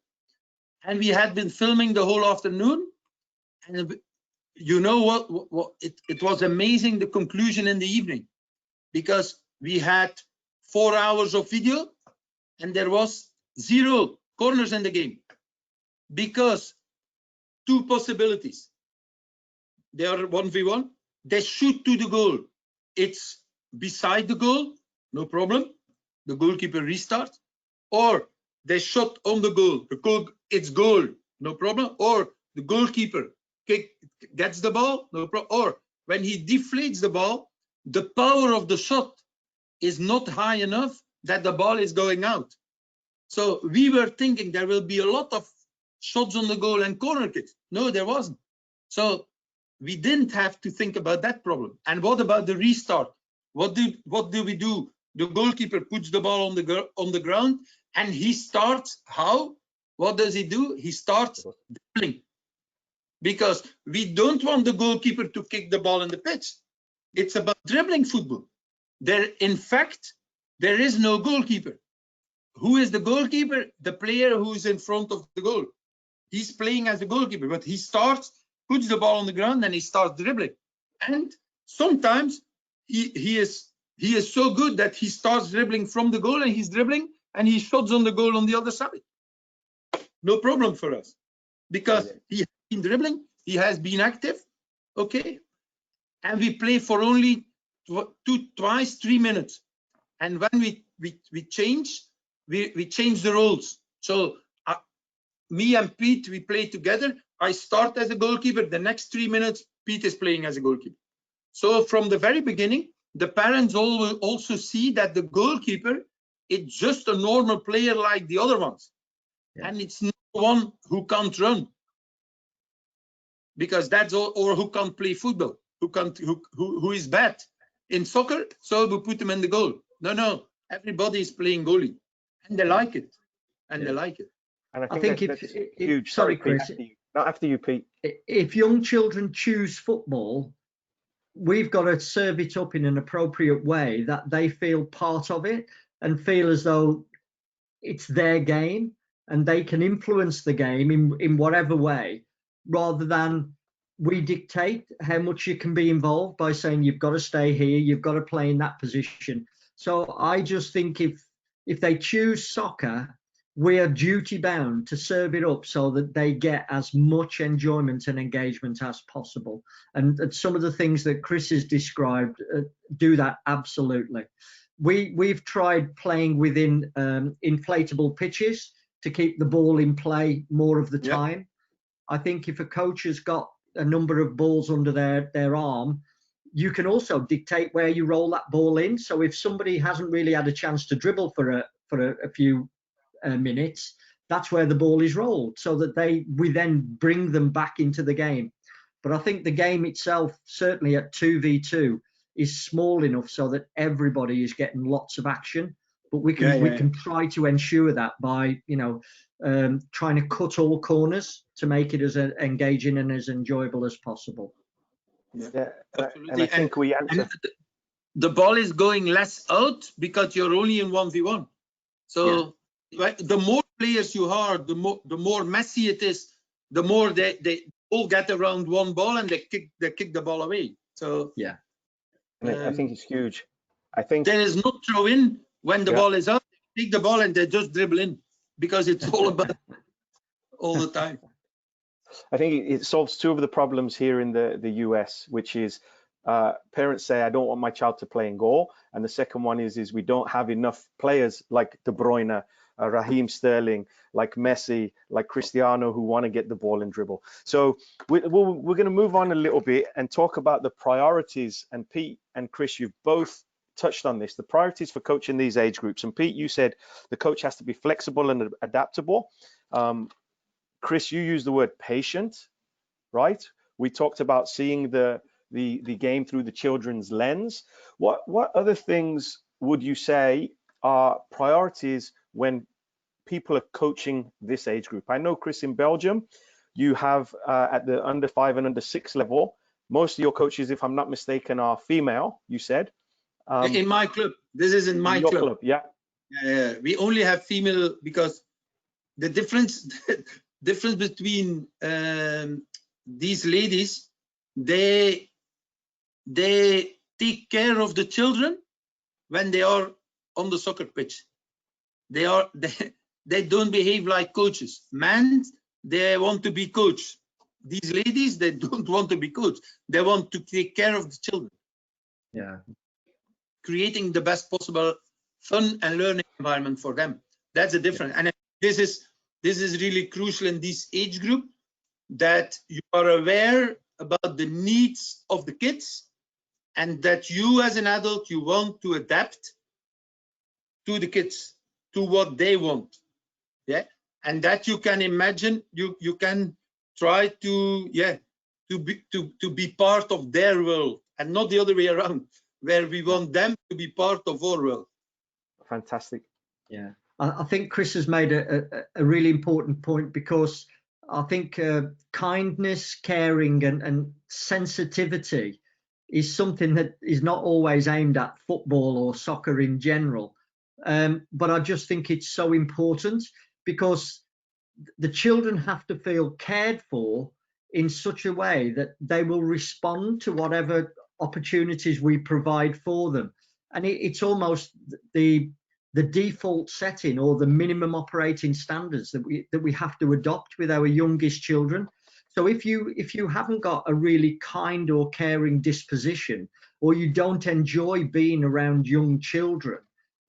and we had been filming the whole afternoon. And you know what it was amazing, the conclusion in the evening, because we had 4 hours of video and there was 0 corners in the game, because 2 possibilities. They are 1v1, they shoot to the goal, it's beside the goal, no problem, the goalkeeper restarts. Or they shot on the goal, it's goal, no problem. Or the goalkeeper gets the ball, no problem. Or when he deflates the ball, the power of the shot is not high enough that the ball is going out. So we were thinking there will be a lot of shots on the goal and corner kicks. No, there wasn't. So we didn't have to think about that problem. And what about the restart? What do we do? The goalkeeper puts the ball on the ground and he starts how? What does he do? He starts dribbling. Because we don't want the goalkeeper to kick the ball in the pitch. It's about dribbling football. In fact, there is no goalkeeper. Who is the goalkeeper? The player who is in front of the goal. He's playing as a goalkeeper, but he starts, puts the ball on the ground, and he starts dribbling. And sometimes he is so good that he starts dribbling from the goal, and he's dribbling and he shots on the goal on the other side. No problem for us, because he has been dribbling, he has been active, okay, and we play for only twice 3 minutes. And when we change the roles. So me and Pete, we play together. I start as a goalkeeper. The next 3 minutes, Pete is playing as a goalkeeper. So from the very beginning, the parents all will also see that the goalkeeper is just a normal player like the other ones. Yeah. And it's not one who can't run, because that's all, or who can't play football, who is bad in soccer, so we put them in the goal. No, everybody is playing goalie, and they like it, and they like it. And I think that's huge. Sorry, Kris. Not after you, Pete. If young children choose football, we've got to serve it up in an appropriate way that they feel part of it and feel as though it's their game and they can influence the game in whatever way, rather than we dictate how much you can be involved by saying you've got to stay here, you've got to play in that position. So I just think if they choose soccer, we are duty bound to serve it up so that they get as much enjoyment and engagement as possible. And some of the things that Kris has described do that absolutely. We've tried playing within inflatable pitches to keep the ball in play more of the time. Yep. I think if a coach has got a number of balls under their arm, you can also dictate where you roll that ball in. So if somebody hasn't really had a chance to dribble for a few minutes, that's where the ball is rolled, so that we then bring them back into the game. But I think the game itself, certainly at 2v2, is small enough so that everybody is getting lots of action. But we can try to ensure that by trying to cut all corners to make it as engaging and as enjoyable as possible. Yeah, and I think the ball is going less out because you're only in 1v1. So the more players you are, the more messy it is. The more they all get around one ball and they kick the ball away. So I think it's huge. I think there is no throw in when the ball is out. They take the ball and they just dribble in, because it's all about all the time. I think it solves two of the problems here in the US, which is parents say, I don't want my child to play in goal. And the second one is we don't have enough players like De Bruyne, Raheem Sterling, like Messi, like Cristiano, who want to get the ball and dribble. So we're going to move on a little bit and talk about the priorities. And Pete and Kris, you've both touched on this, the priorities for coaching these age groups. And Pete, you said the coach has to be flexible and adaptable. Kris, you used the word patient, right? We talked about seeing the game through the children's lens. What other things would you say are priorities when people are coaching this age group? I know, Kris, in Belgium, you have at the under 5 and under 6 level, most of your coaches, if I'm not mistaken, are female, you said. In my club. This is in my club. Yeah. We only have female because the difference between these ladies, they take care of the children when they are on the soccer pitch. They don't behave like coaches. Men, they want to be coached. These ladies, they don't want to be coached. They want to take care of the children. Yeah. Creating the best possible fun and learning environment for them. That's the difference. And this is really crucial in this age group, that you are aware about the needs of the kids, and that you as an adult, you want to adapt to the kids, to what they want. And that you can imagine, you can try to be part of their world, and not the other way around, where we want them to be part of our world. Fantastic. Yeah, I think Kris has made a really important point, because I think kindness, caring and sensitivity is something that is not always aimed at football or soccer in general. But I just think it's so important, because the children have to feel cared for in such a way that they will respond to whatever opportunities we provide for them. And it's almost the default setting, or the minimum operating standards that we have to adopt with our youngest children. So if you haven't got a really kind or caring disposition, or you don't enjoy being around young children,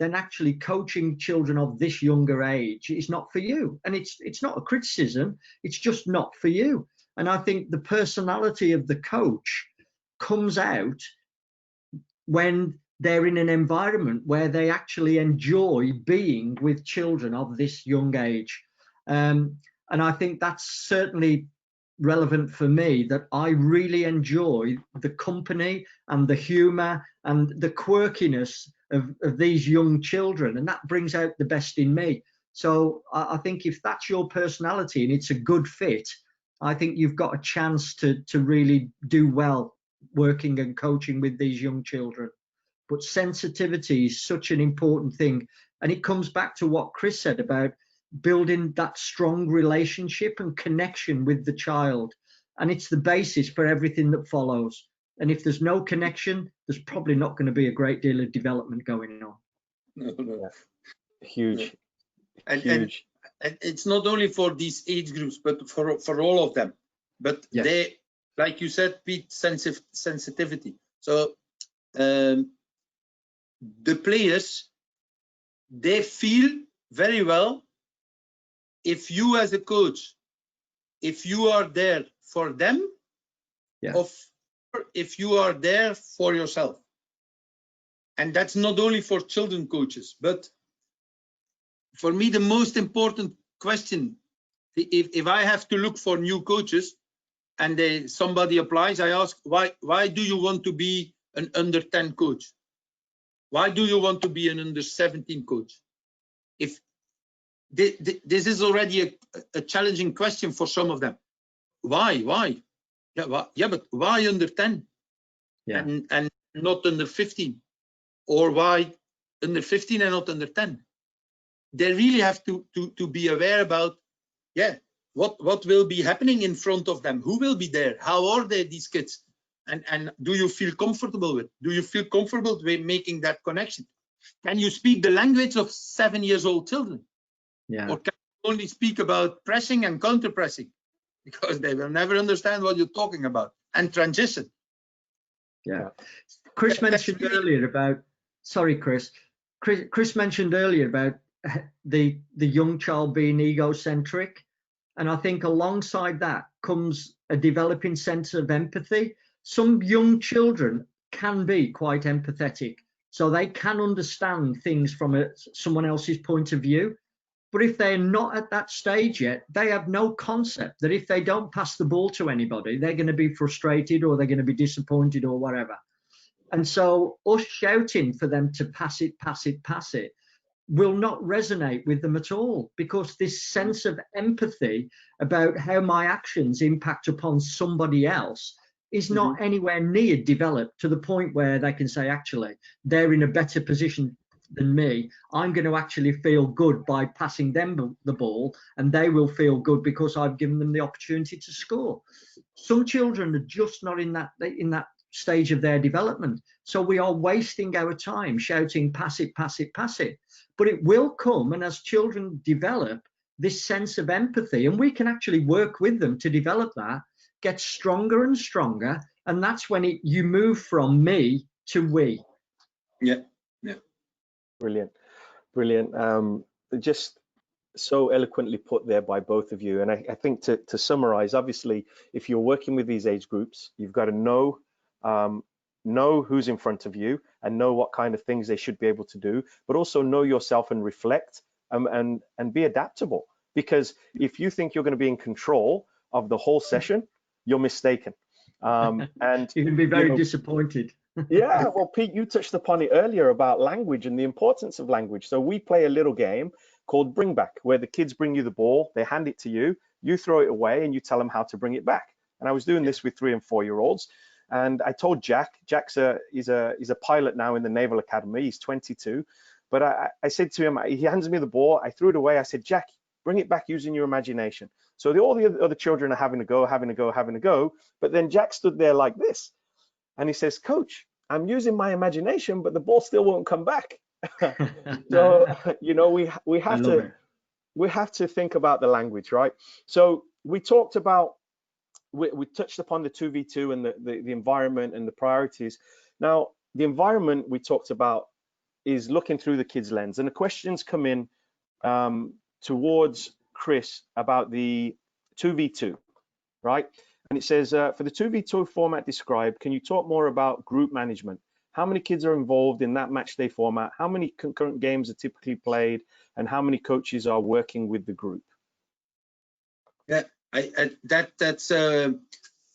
then actually coaching children of this younger age is not for you. And it's not a criticism, it's just not for you. And I think the personality of the coach comes out when they're in an environment where they actually enjoy being with children of this young age. And I think that's certainly relevant for me, that I really enjoy the company and the humor and the quirkiness of these young children, and that brings out the best in me. So I think if that's your personality and it's a good fit, I think you've got a chance to really do well working and coaching with these young children. But sensitivity is such an important thing. And it comes back to what Kris said about building that strong relationship and connection with the child. And it's the basis for everything that follows. And if there's no connection, there's probably not going to be a great deal of development going on. No. Yeah. Huge. And it's not only for these age groups, but for all of them. But Yes. they, like you said, Pete, sensitivity. So the players, they feel very well if you as a coach, if you are there for them, or if you are there for yourself. And that's not only for children coaches, but for me, the most important question, if I have to look for new coaches and somebody applies, I ask, why do you want to be an under 10 coach? Why do you want to be an under 17 coach? If this is already a challenging question for some of them. Why? Yeah, but why under 10? Yeah. And not under 15? Or why under 15 and not under 10? They really have to be aware about, what will be happening in front of them? Who will be there? How are they, these kids? And do you feel comfortable with? Do you feel comfortable with making that connection? Can you speak the language of 7-year-old children? Yeah. Or can you only speak about pressing and counter pressing? Because they will never understand what you're talking about. And transition. Yeah. Kris mentioned earlier about, sorry, Kris. Kris mentioned earlier about the young child being egocentric. And I think alongside that comes a developing sense of empathy. Some young children can be quite empathetic, so they can understand things from someone else's point of view. But if they're not at that stage yet, they have no concept that if they don't pass the ball to anybody, they're going to be frustrated or they're going to be disappointed or whatever. And so us shouting for them to pass it will not resonate with them at all, because this sense of empathy about how my actions impact upon somebody else is not anywhere near developed to the point where they can say, actually, they're in a better position than me. I'm going to actually feel good by passing them the ball, and they will feel good because I've given them the opportunity to score. Some children are just not in that stage of their development. So we are wasting our time shouting, pass it. But it will come, and as children develop this sense of empathy, and we can actually work with them to develop that, get stronger and stronger, and that's when you move from me to we. Yeah. Brilliant. Just so eloquently put there by both of you. And I think to summarize, obviously, if you're working with these age groups, you've got to know who's in front of you and know what kind of things they should be able to do, but also know yourself and reflect and be adaptable. Because if you think you're going to be in control of the whole session, you're mistaken. And you can be very disappointed. Yeah, well, Pete, you touched upon it earlier about language and the importance of language. So we play a little game called Bring Back, where the kids bring you the ball, they hand it to you, you throw it away, and you tell them how to bring it back. And I was doing this with 3- and 4-year-olds, and I told Jack's he's a pilot now in the Naval Academy. He's 22, but I said to him, he hands me the ball, I threw it away. I said, Jack, bring it back using your imagination. So all the other children are having a go, but then Jack stood there like this. And he says, Coach, I'm using my imagination, but the ball still won't come back. So, we have to think about the language, right? So we talked about, we touched upon the 2v2 and the environment and the priorities. Now, the environment we talked about is looking through the kids' lens, and the questions come in towards Kris about the 2v2, right? And it says, for the 2v2 format described, can you talk more about group management? How many kids are involved in that match day format? How many concurrent games are typically played? And how many coaches are working with the group? Yeah, that's a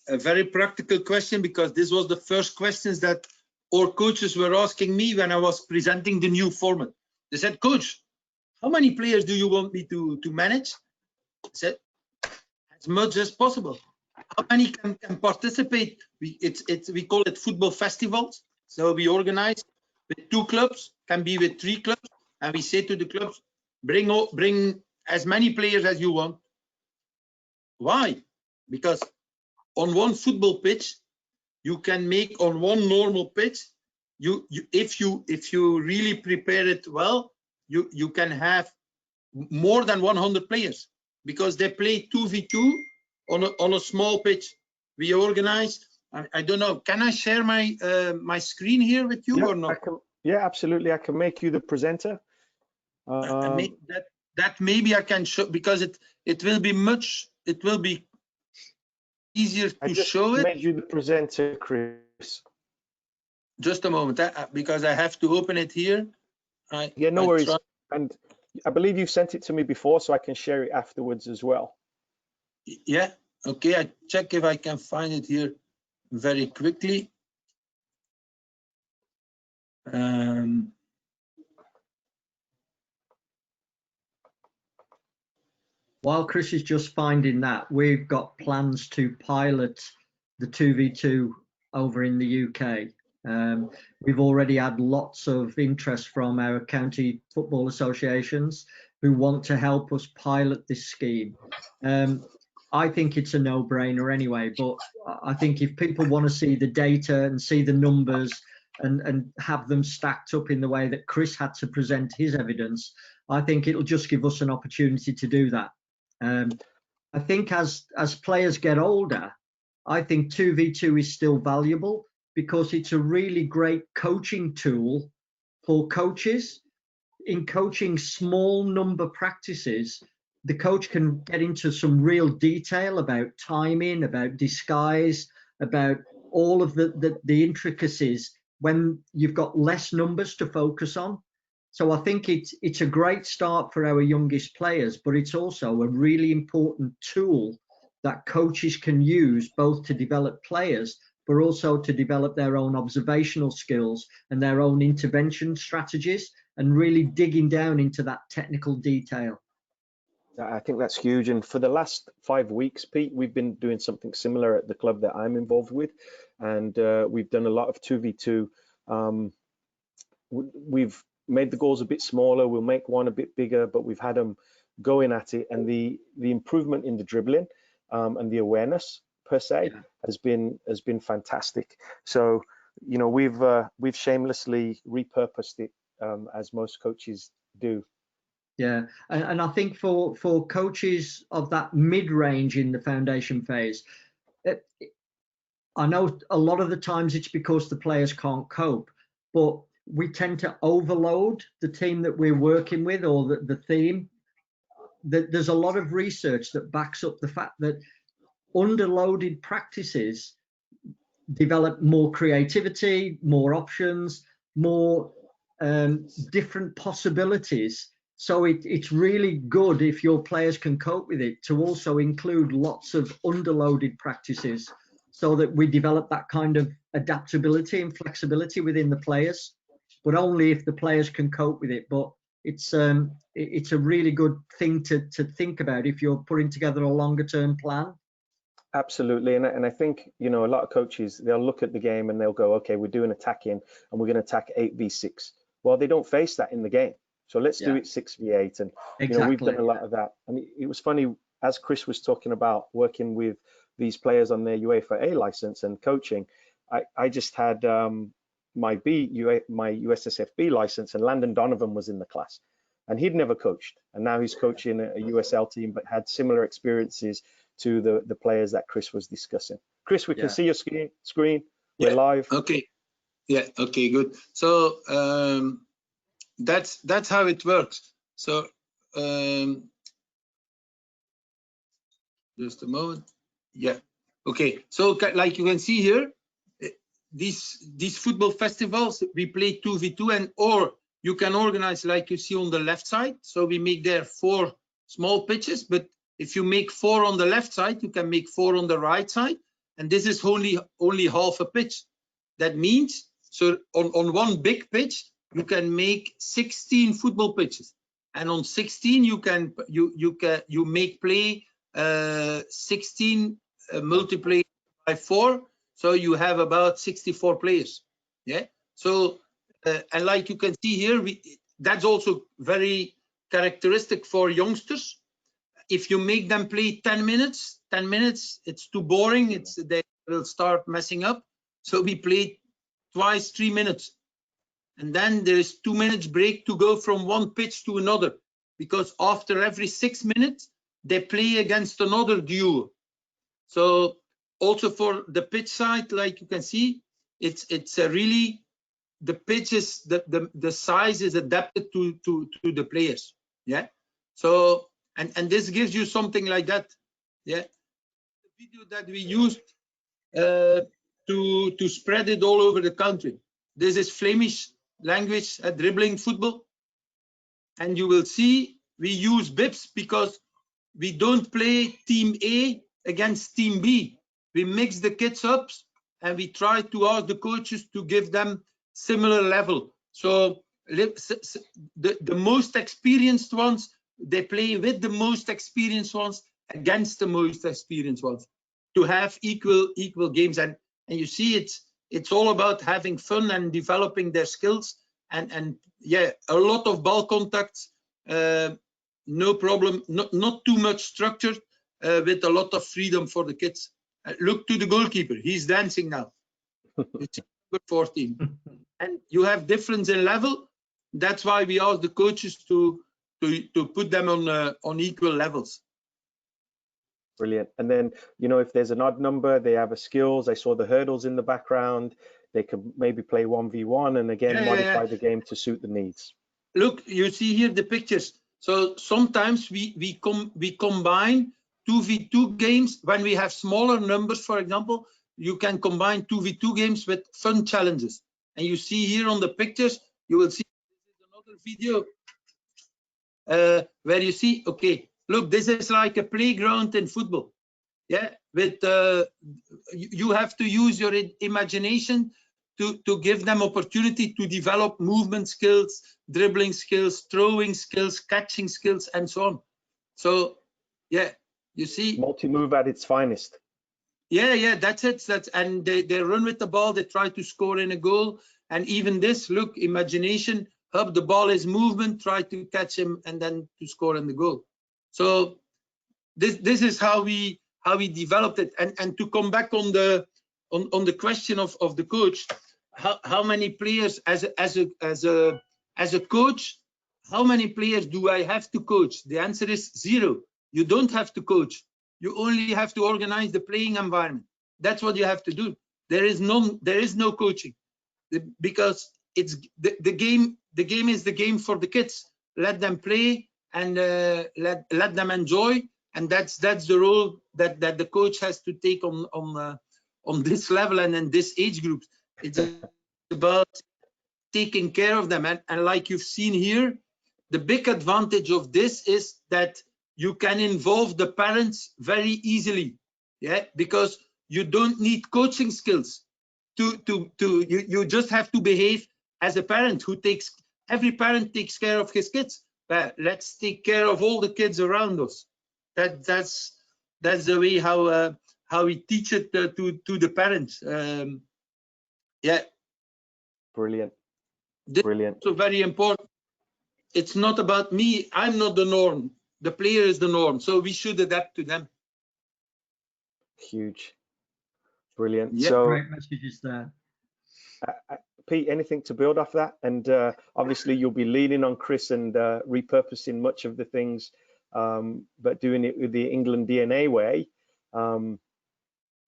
very practical question, because this was the first questions that our coaches were asking me when I was presenting the new format. They said, Coach, how many players do you want me to manage? I said, as much as possible. how many can participate? We call it football festivals. So we organize with 2 clubs, can be with 3 clubs, and we say to the clubs, bring as many players as you want. Why? Because on one football pitch, you can make, on one normal pitch, if you really prepare it well, you can have more than 100 players, because they play 2v2 on a small pitch. We organize. I don't know. Can I share my my screen here with you or not? Yeah, absolutely. I can make you the presenter. That maybe I can show, because it will be easier to show it. I made you the presenter, Kris. Just a moment, because I have to open it here. Yeah, no worries. And I believe you've sent it to me before, so I can share it afterwards as well. Yeah, okay. I check if I can find it here very quickly. While Kris is just finding that, we've got plans to pilot the 2v2 over in the UK. We've already had lots of interest from our county football associations who want to help us pilot this scheme. I think it's a no-brainer anyway, but I think if people want to see the data and see the numbers and have them stacked up in the way that Kris had to present his evidence, I think it'll just give us an opportunity to do that. I think as players get older, I think 2v2 is still valuable because it's a really great coaching tool for coaches. In coaching small number practices, the coach can get into some real detail about timing, about disguise, about all of the intricacies when you've got less numbers to focus on. So I think it's a great start for our youngest players, but it's also a really important tool that coaches can use both to develop players, but also to develop their own observational skills and their own intervention strategies, and really digging down into that technical detail. I think that's huge. And for the last 5 weeks, Pete, we've been doing something similar at the club that I'm involved with. And we've done a lot of 2v2. We've made the goals a bit smaller. We'll make one a bit bigger, but we've had them going at it. And the improvement in the dribbling and the awareness per se has been fantastic. So, you know, we've shamelessly repurposed it as most coaches do. Yeah, and I think for coaches of that mid-range in the foundation phase, I know a lot of the times it's because the players can't cope, but we tend to overload the team that we're working with, or the theme. There's a lot of research that backs up the fact that underloaded practices develop more creativity, more options, more different possibilities. So it's really good if your players can cope with it to also include lots of underloaded practices, so that we develop that kind of adaptability and flexibility within the players, but only if the players can cope with it. But it's a really good thing to think about if you're putting together a longer term plan. Absolutely. And I think, you know, a lot of coaches, they'll look at the game and they'll go, okay, we're doing attacking and we're going to attack 8v6. Well, they don't face that in the game. So let's do it 6v8. And, you know, we've done a lot of that. And it was funny, as Kris was talking about working with these players on their UEFA A license and coaching, I just had my USSFB license, and Landon Donovan was in the class. And he'd never coached. And now he's coaching a USL team, but had similar experiences to the players that Kris was discussing. Kris, we can see your screen. We're live. Okay. Yeah. Okay. Good. So that's how it works. So just a moment. Yeah. Okay. So like you can see here, these football festivals, we play 2v2, and or you can organize like you see on the left side. So we make there 4 small pitches, but if you make 4 on the left side, you can make 4 on the right side, and this is only half a pitch. That means, so on one big pitch you can make 16 football pitches, and on 16 you make play 16 multiply by 4, so you have about 64 players. Yeah. So and like you can see here, that's also very characteristic for youngsters. If you make them play 10 minutes, it's too boring. They will start messing up. So we play twice 3 minutes, and then there is 2 minutes break to go from one pitch to another, because after every 6 minutes they play against another duo. So also for the pitch side, like you can see, it's a really, the pitch is the size is adapted to the players. Yeah. So and this gives you something like that. Yeah. The video that we used to spread it all over the country. This is Flemish language dribbling football, and you will see we use bibs because we don't play team A against team B. We mix the kids up and we try to ask the coaches to give them similar level. So the most experienced ones, they play with the most experienced ones against the most experienced ones to have equal games. And you see it's all about having fun and developing their skills, and yeah, a lot of ball contacts, no problem, not too much structure, with a lot of freedom for the kids. Look to the goalkeeper, he's dancing now. It's number 14. And you have difference in level. That's why we ask the coaches to put them on equal levels. Brilliant. And then, you know, if there's an odd number, they have a skills. I saw the hurdles in the background. They could maybe play 1v1 and again modify the game to suit the needs. Look, you see here the pictures. So sometimes we combine 2v2 games when we have smaller numbers. For example, you can combine 2v2 games with fun challenges. And you see here on the pictures, you will see another video where you see, okay, look, this is like a playground in football. Yeah, with you have to use your imagination to give them opportunity to develop movement skills, dribbling skills, throwing skills, catching skills, and so on. So yeah, you see, multi-move at its finest. Yeah, that's it. And they run with the ball, they try to score in a goal. And even this, look, imagination, hub, the ball is movement, try to catch him and then to score in the goal. So this is how we developed it. And to come back on the question of the coach, how many players as a coach, how many players do I have to coach? The answer is 0. You don't have to coach. You only have to organize the playing environment. That's what you have to do. There is no coaching, because it's the game. The game is the game for the kids. Let them play and let them enjoy. And that's the role that the coach has to take on this level and in this age group. It's about taking care of them. And like you've seen here, the big advantage of this is that you can involve the parents very easily. Yeah, because you don't need coaching skills you just have to behave as a parent who every parent takes care of his kids. But let's take care of all the kids around us. That's the way how we teach it to the parents. Yeah, brilliant. Brilliant. So very important. It's not about me. I'm not the norm. The player is the norm. So we should adapt to them. Huge. Brilliant. Yeah, so great messages there. Pete, anything to build off that? And obviously you'll be leaning on Kris and repurposing much of the things, but doing it with the England DNA way.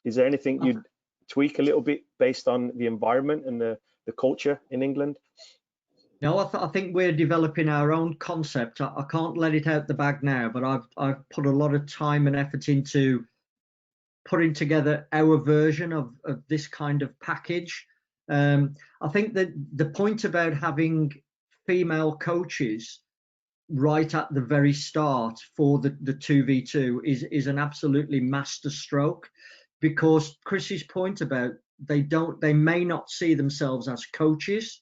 Is there anything you'd tweak a little bit based on the environment and the culture in England? No, I think we're developing our own concept. I can't let it out the bag now, but I've put a lot of time and effort into putting together our version of this kind of package. I think that the point about having female coaches right at the very start for the 2v2 is an absolutely master stroke, because Kris's point about they may not see themselves as coaches.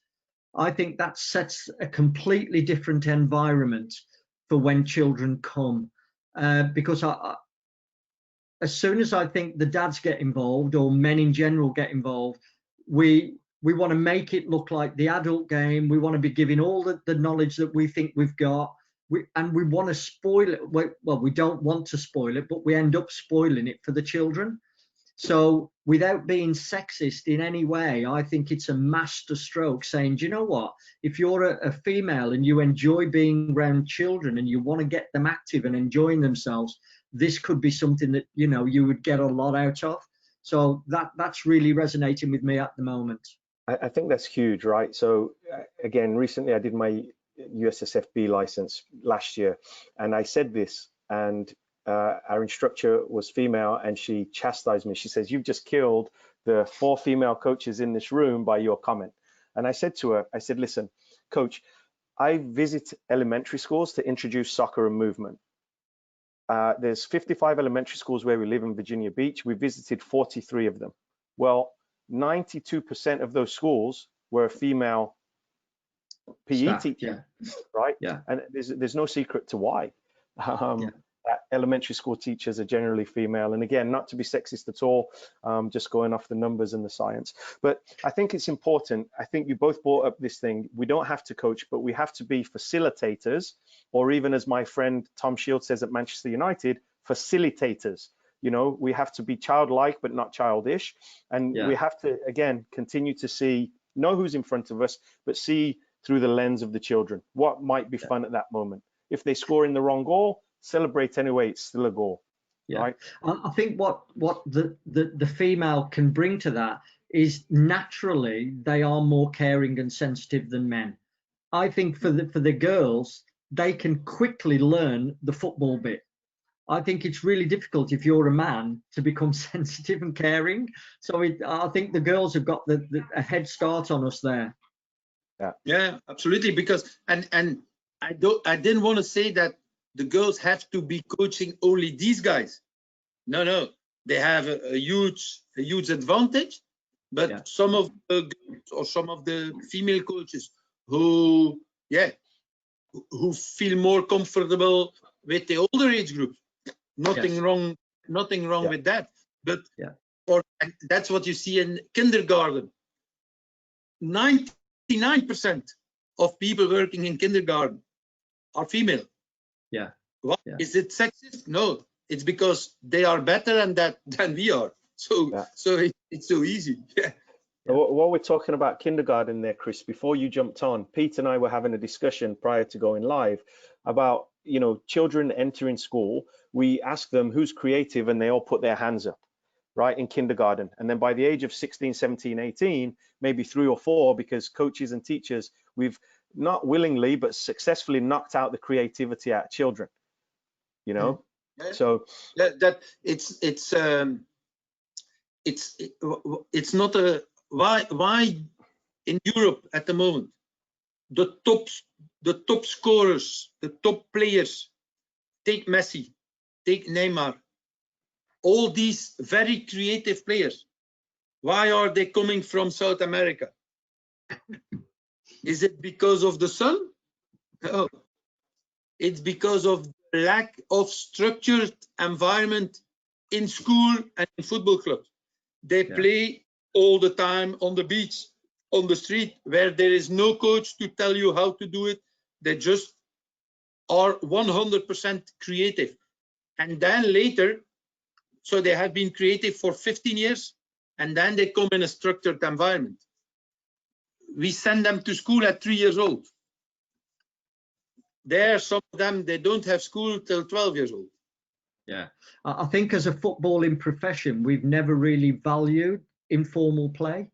I think that sets a completely different environment for when children come, because as soon as I think the dads get involved, or men in general get involved, we want to make it look like the adult game. We want to be giving all the knowledge that we think we've got. And we want to spoil it. Well, we don't want to spoil it, but we end up spoiling it for the children. So without being sexist in any way, I think it's a master stroke saying, do you know what? If you're a female and you enjoy being around children and you want to get them active and enjoying themselves, this could be something that, you know, you would get a lot out of. So that's really resonating with me at the moment. I think that's huge, right? So again, recently I did my USSFB license last year, and I said this, and our instructor was female, and she chastised me. She says, "You've just killed the 4 female coaches in this room by your comment." And I said to her, I said, "Listen, coach, I visit elementary schools to introduce soccer and movement. There's 55 elementary schools where we live in Virginia Beach. We visited 43 of them. Well, 92% of those schools were female PE teacher, right? Yeah. And there's no secret to why. Elementary school teachers are generally female, and again, not to be sexist at all, just going off the numbers and the science. But I think it's important. I think you both brought up this thing. We don't have to coach, but we have to be facilitators, or even as my friend Tom Shields says at Manchester United, facilitators. You know, we have to be childlike but not childish, and we have to, again, continue to know who's in front of us, but see through the lens of the children what might be fun at that moment. If they score in the wrong goal, celebrate anyway, it's still a goal. Right? I think what the female can bring to that is naturally they are more caring and sensitive than men. I think for the girls, they can quickly learn the football bit. I think it's really difficult if you're a man to become sensitive and caring. So I think the girls have got a head start on us there. Yeah, absolutely. Because and I didn't want to say that the girls have to be coaching only these guys. No, they have a huge advantage. But some of the girls or some of the female coaches who feel more comfortable with the older age groups. Nothing wrong with that. But and that's what you see in kindergarten. 99% of people working in kindergarten are female. Is it sexist? No, it's because they are better than we are. So it's so easy. While we're talking about kindergarten there, Kris, before you jumped on, Pete and I were having a discussion prior to going live about, you know, children entering school. We ask them who's creative, and they all put their hands up, right, in kindergarten. And then by the age of 16, 17, 18, maybe 3 or 4, because coaches and teachers, we've not willingly but successfully knocked out the creativity out of children, you know. So that it's not a why in Europe at the moment the top scorers, the top players, take Messi, take Neymar, all these very creative players, why are they coming from South America? Is it because of the sun? No, it's because of the lack of structured environment in school and in football clubs. They play all the time on the beach, on the street, where there is no coach to tell you how to do it. They just are 100% creative. And then later, so they have been creative for 15 years, and then they come in a structured environment. We send them to school at 3 years old. There, some of them, they don't have school till 12 years old. Yeah, I think as a footballing profession, we've never really valued informal play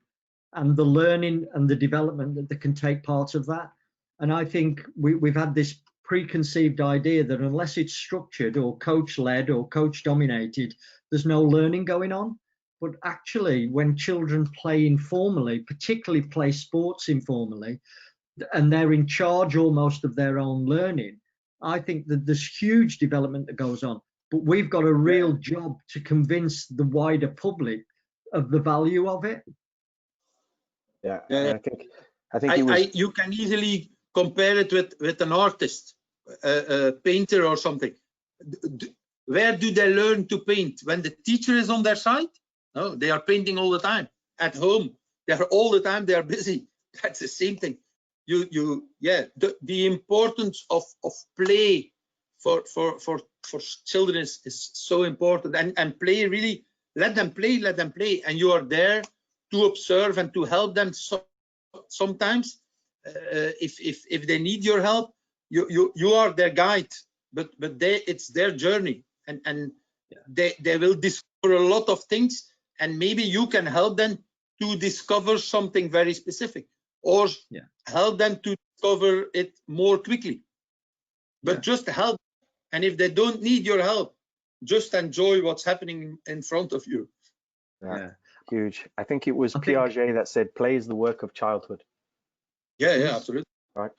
and the learning and the development that can take part of that. And I think we've had this preconceived idea that unless it's structured or coach-led or coach-dominated, there's no learning going on. But actually, when children play informally, particularly play sports informally, and they're in charge almost of their own learning, I think that there's huge development that goes on. But we've got a real job to convince the wider public of the value of it. I think you can easily compare it with an artist, a painter or something. where do they learn to paint? When the teacher is on their side? No, they are painting all the time. At home, they are all the time, they are busy. That's the same thing. The importance of play for children is so important, and play, really let them play, and you are there to observe and to help them. Sometimes if they need your help, you are their guide, but it's their journey, and they will discover a lot of things, and maybe you can help them to discover something very specific, or help them to discover it more quickly. But just help, and if they don't need your help, just enjoy what's happening in front of you. Huge. I think it was Piaget that said, play is the work of childhood. Yeah, absolutely. Right.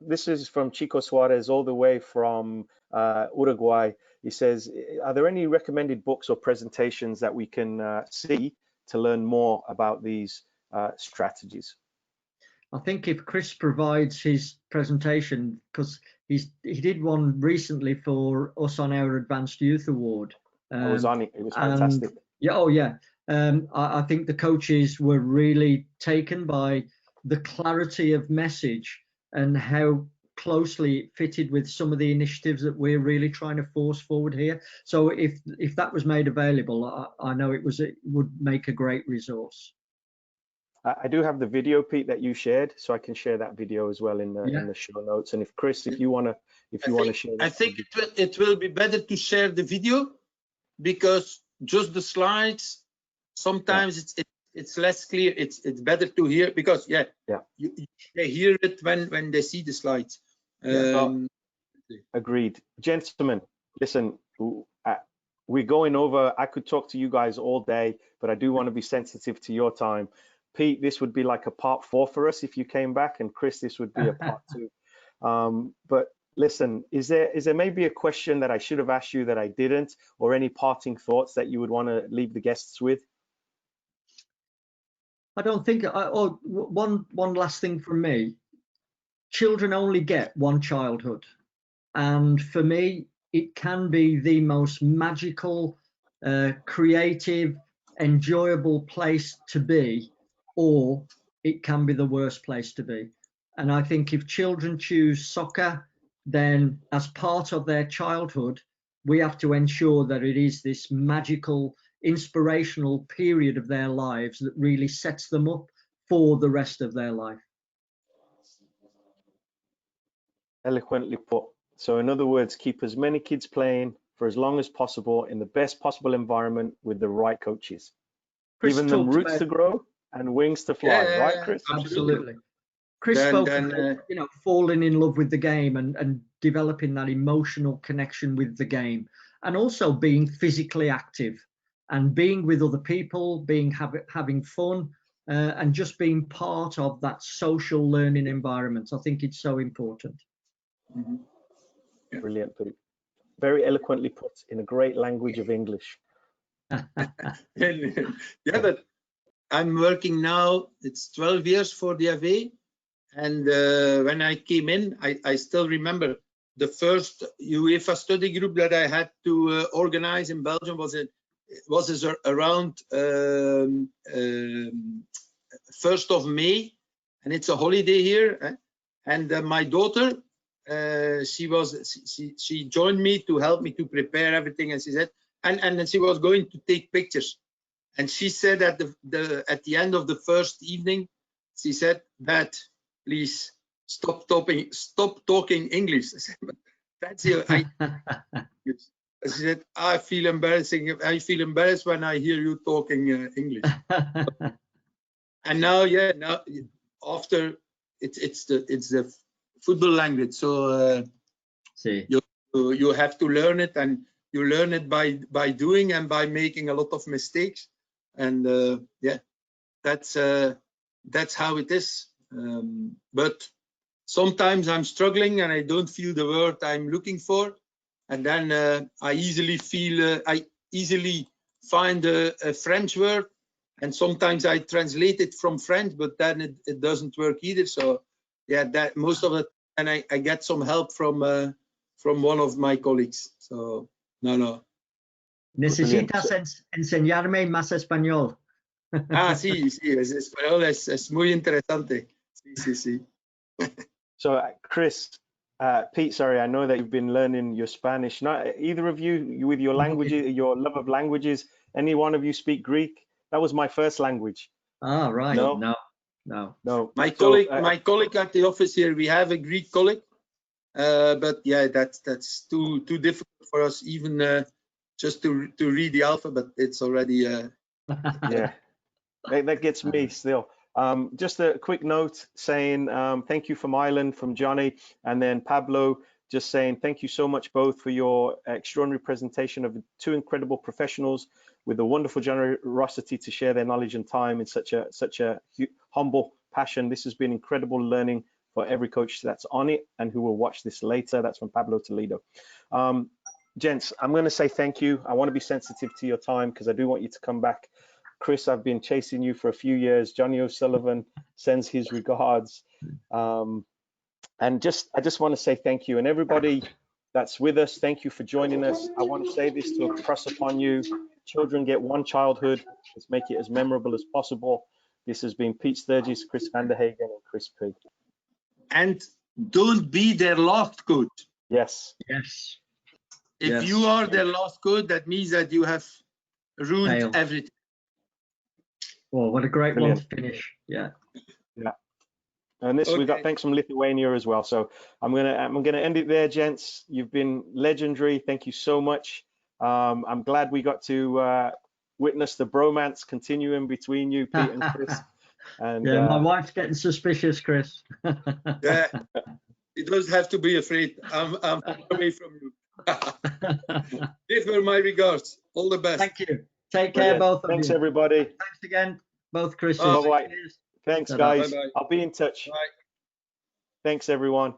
This is from Chico Suarez, all the way from Uruguay. He says, are there any recommended books or presentations that we can see to learn more about these strategies? I think if Kris provides his presentation, because he did one recently for us on our Advanced Youth Award. I was on it. It was fantastic. I think the coaches were really taken by the clarity of message and how closely it fitted with some of the initiatives that we're really trying to force forward here. So if that was made available, I know it would make a great resource. I do have the video, Pete, that you shared, so I can share that video as well in the show notes. And if Kris, if you want to share that, I think it will be better to share the video, because just the slides sometimes it's less clear. It's better to hear, because they hear it when they see the slides. Agreed. Gentlemen, listen, we're going over. I could talk to you guys all day, but I do want to be sensitive to your time. Pete, this would be like a part 4 for us if you came back, and Kris, this would be a part 2. But listen, is there maybe a question that I should have asked you that I didn't, or any parting thoughts that you would want to leave the guests with? I don't think. One last thing from me. Children only get one childhood, and for me, it can be the most magical, creative, enjoyable place to be, or it can be the worst place to be. And I think if children choose soccer, then as part of their childhood, we have to ensure that it is this magical, inspirational period of their lives that really sets them up for the rest of their life. Eloquently put. So in other words, keep as many kids playing for as long as possible in the best possible environment with the right coaches. Giving them roots to grow and wings to fly, right, Kris? Absolutely. Kris spoke about, falling in love with the game and developing that emotional connection with the game, and also being physically active and being with other people, having fun, and just being part of that social learning environment. I think it's so important. Brilliant, Pete. Very eloquently put in a great language of English. But I'm working now, it's 12 years for the FA. And when I came in, I still remember the first UEFA study group that I had to organize in Belgium was around 1st of May, and it's a holiday here. And my daughter, she joined me to help me to prepare everything, and she said, and then she was going to take pictures, and she said at the end of the first evening, she said, "Dad, please stop talking English." I said, "That's it." She said, I feel embarrassed when I hear you talking English." And now, now after it's the football language, so you have to learn it, and you learn it by doing and by making a lot of mistakes, and that's how it is. But sometimes I'm struggling and I don't feel the word I'm looking for, and then I easily find a French word, and sometimes I translate it from French, but then it doesn't work either. So that most of it, and I get some help from one of my colleagues. So No. Necesitas enseñarme más español. Sí, es español es muy interesante. Sí. So, Kris, Pete, sorry, I know that you've been learning your Spanish. Not either of you, with your language, your love of languages, any one of you speak Greek? That was my first language. Ah, right. No. My colleague at the office here, we have a Greek colleague, but yeah, that's too difficult for us even just to read the alphabet. It's already yeah, that gets me still. Just a quick note saying thank you from Ireland, from Johnny, and then Pablo, just saying thank you so much both for your extraordinary presentation of two incredible professionals with a wonderful generosity to share their knowledge and time in such a humble passion. This has been incredible learning for every coach that's on it and who will watch this later. That's from Pablo Toledo. Gents, I'm going to say thank you. I want to be sensitive to your time because I do want you to come back. Kris, I've been chasing you for a few years. Johnny O'Sullivan sends his regards. And I just want to say thank you. And everybody that's with us, thank you for joining us. I want to say this to impress upon you. Children get one childhood. Let's make it as memorable as possible. This has been Pete Sturgess, Kris Van Der Haegen, and Kris P. And don't be their last coach. Yes. If you are their last coach, that means that you have ruined everything. Well, what a great Brilliant. one to finish. Yeah. And this, we've got thanks from Lithuania as well. So I'm gonna end it there, gents. You've been legendary. Thank you so much. I'm glad we got to witness the bromance continuing between you, Pete and Kris. And yeah, my wife's getting suspicious, Kris. Yeah, you don't have to be afraid. I'm away from you. Give her my regards. All the best. Thank you. Take care, both of you. Thanks, everybody. Thanks again, both Chris's. Bye-bye. Thanks, guys. Bye-bye. I'll be in touch. Bye. Thanks, everyone.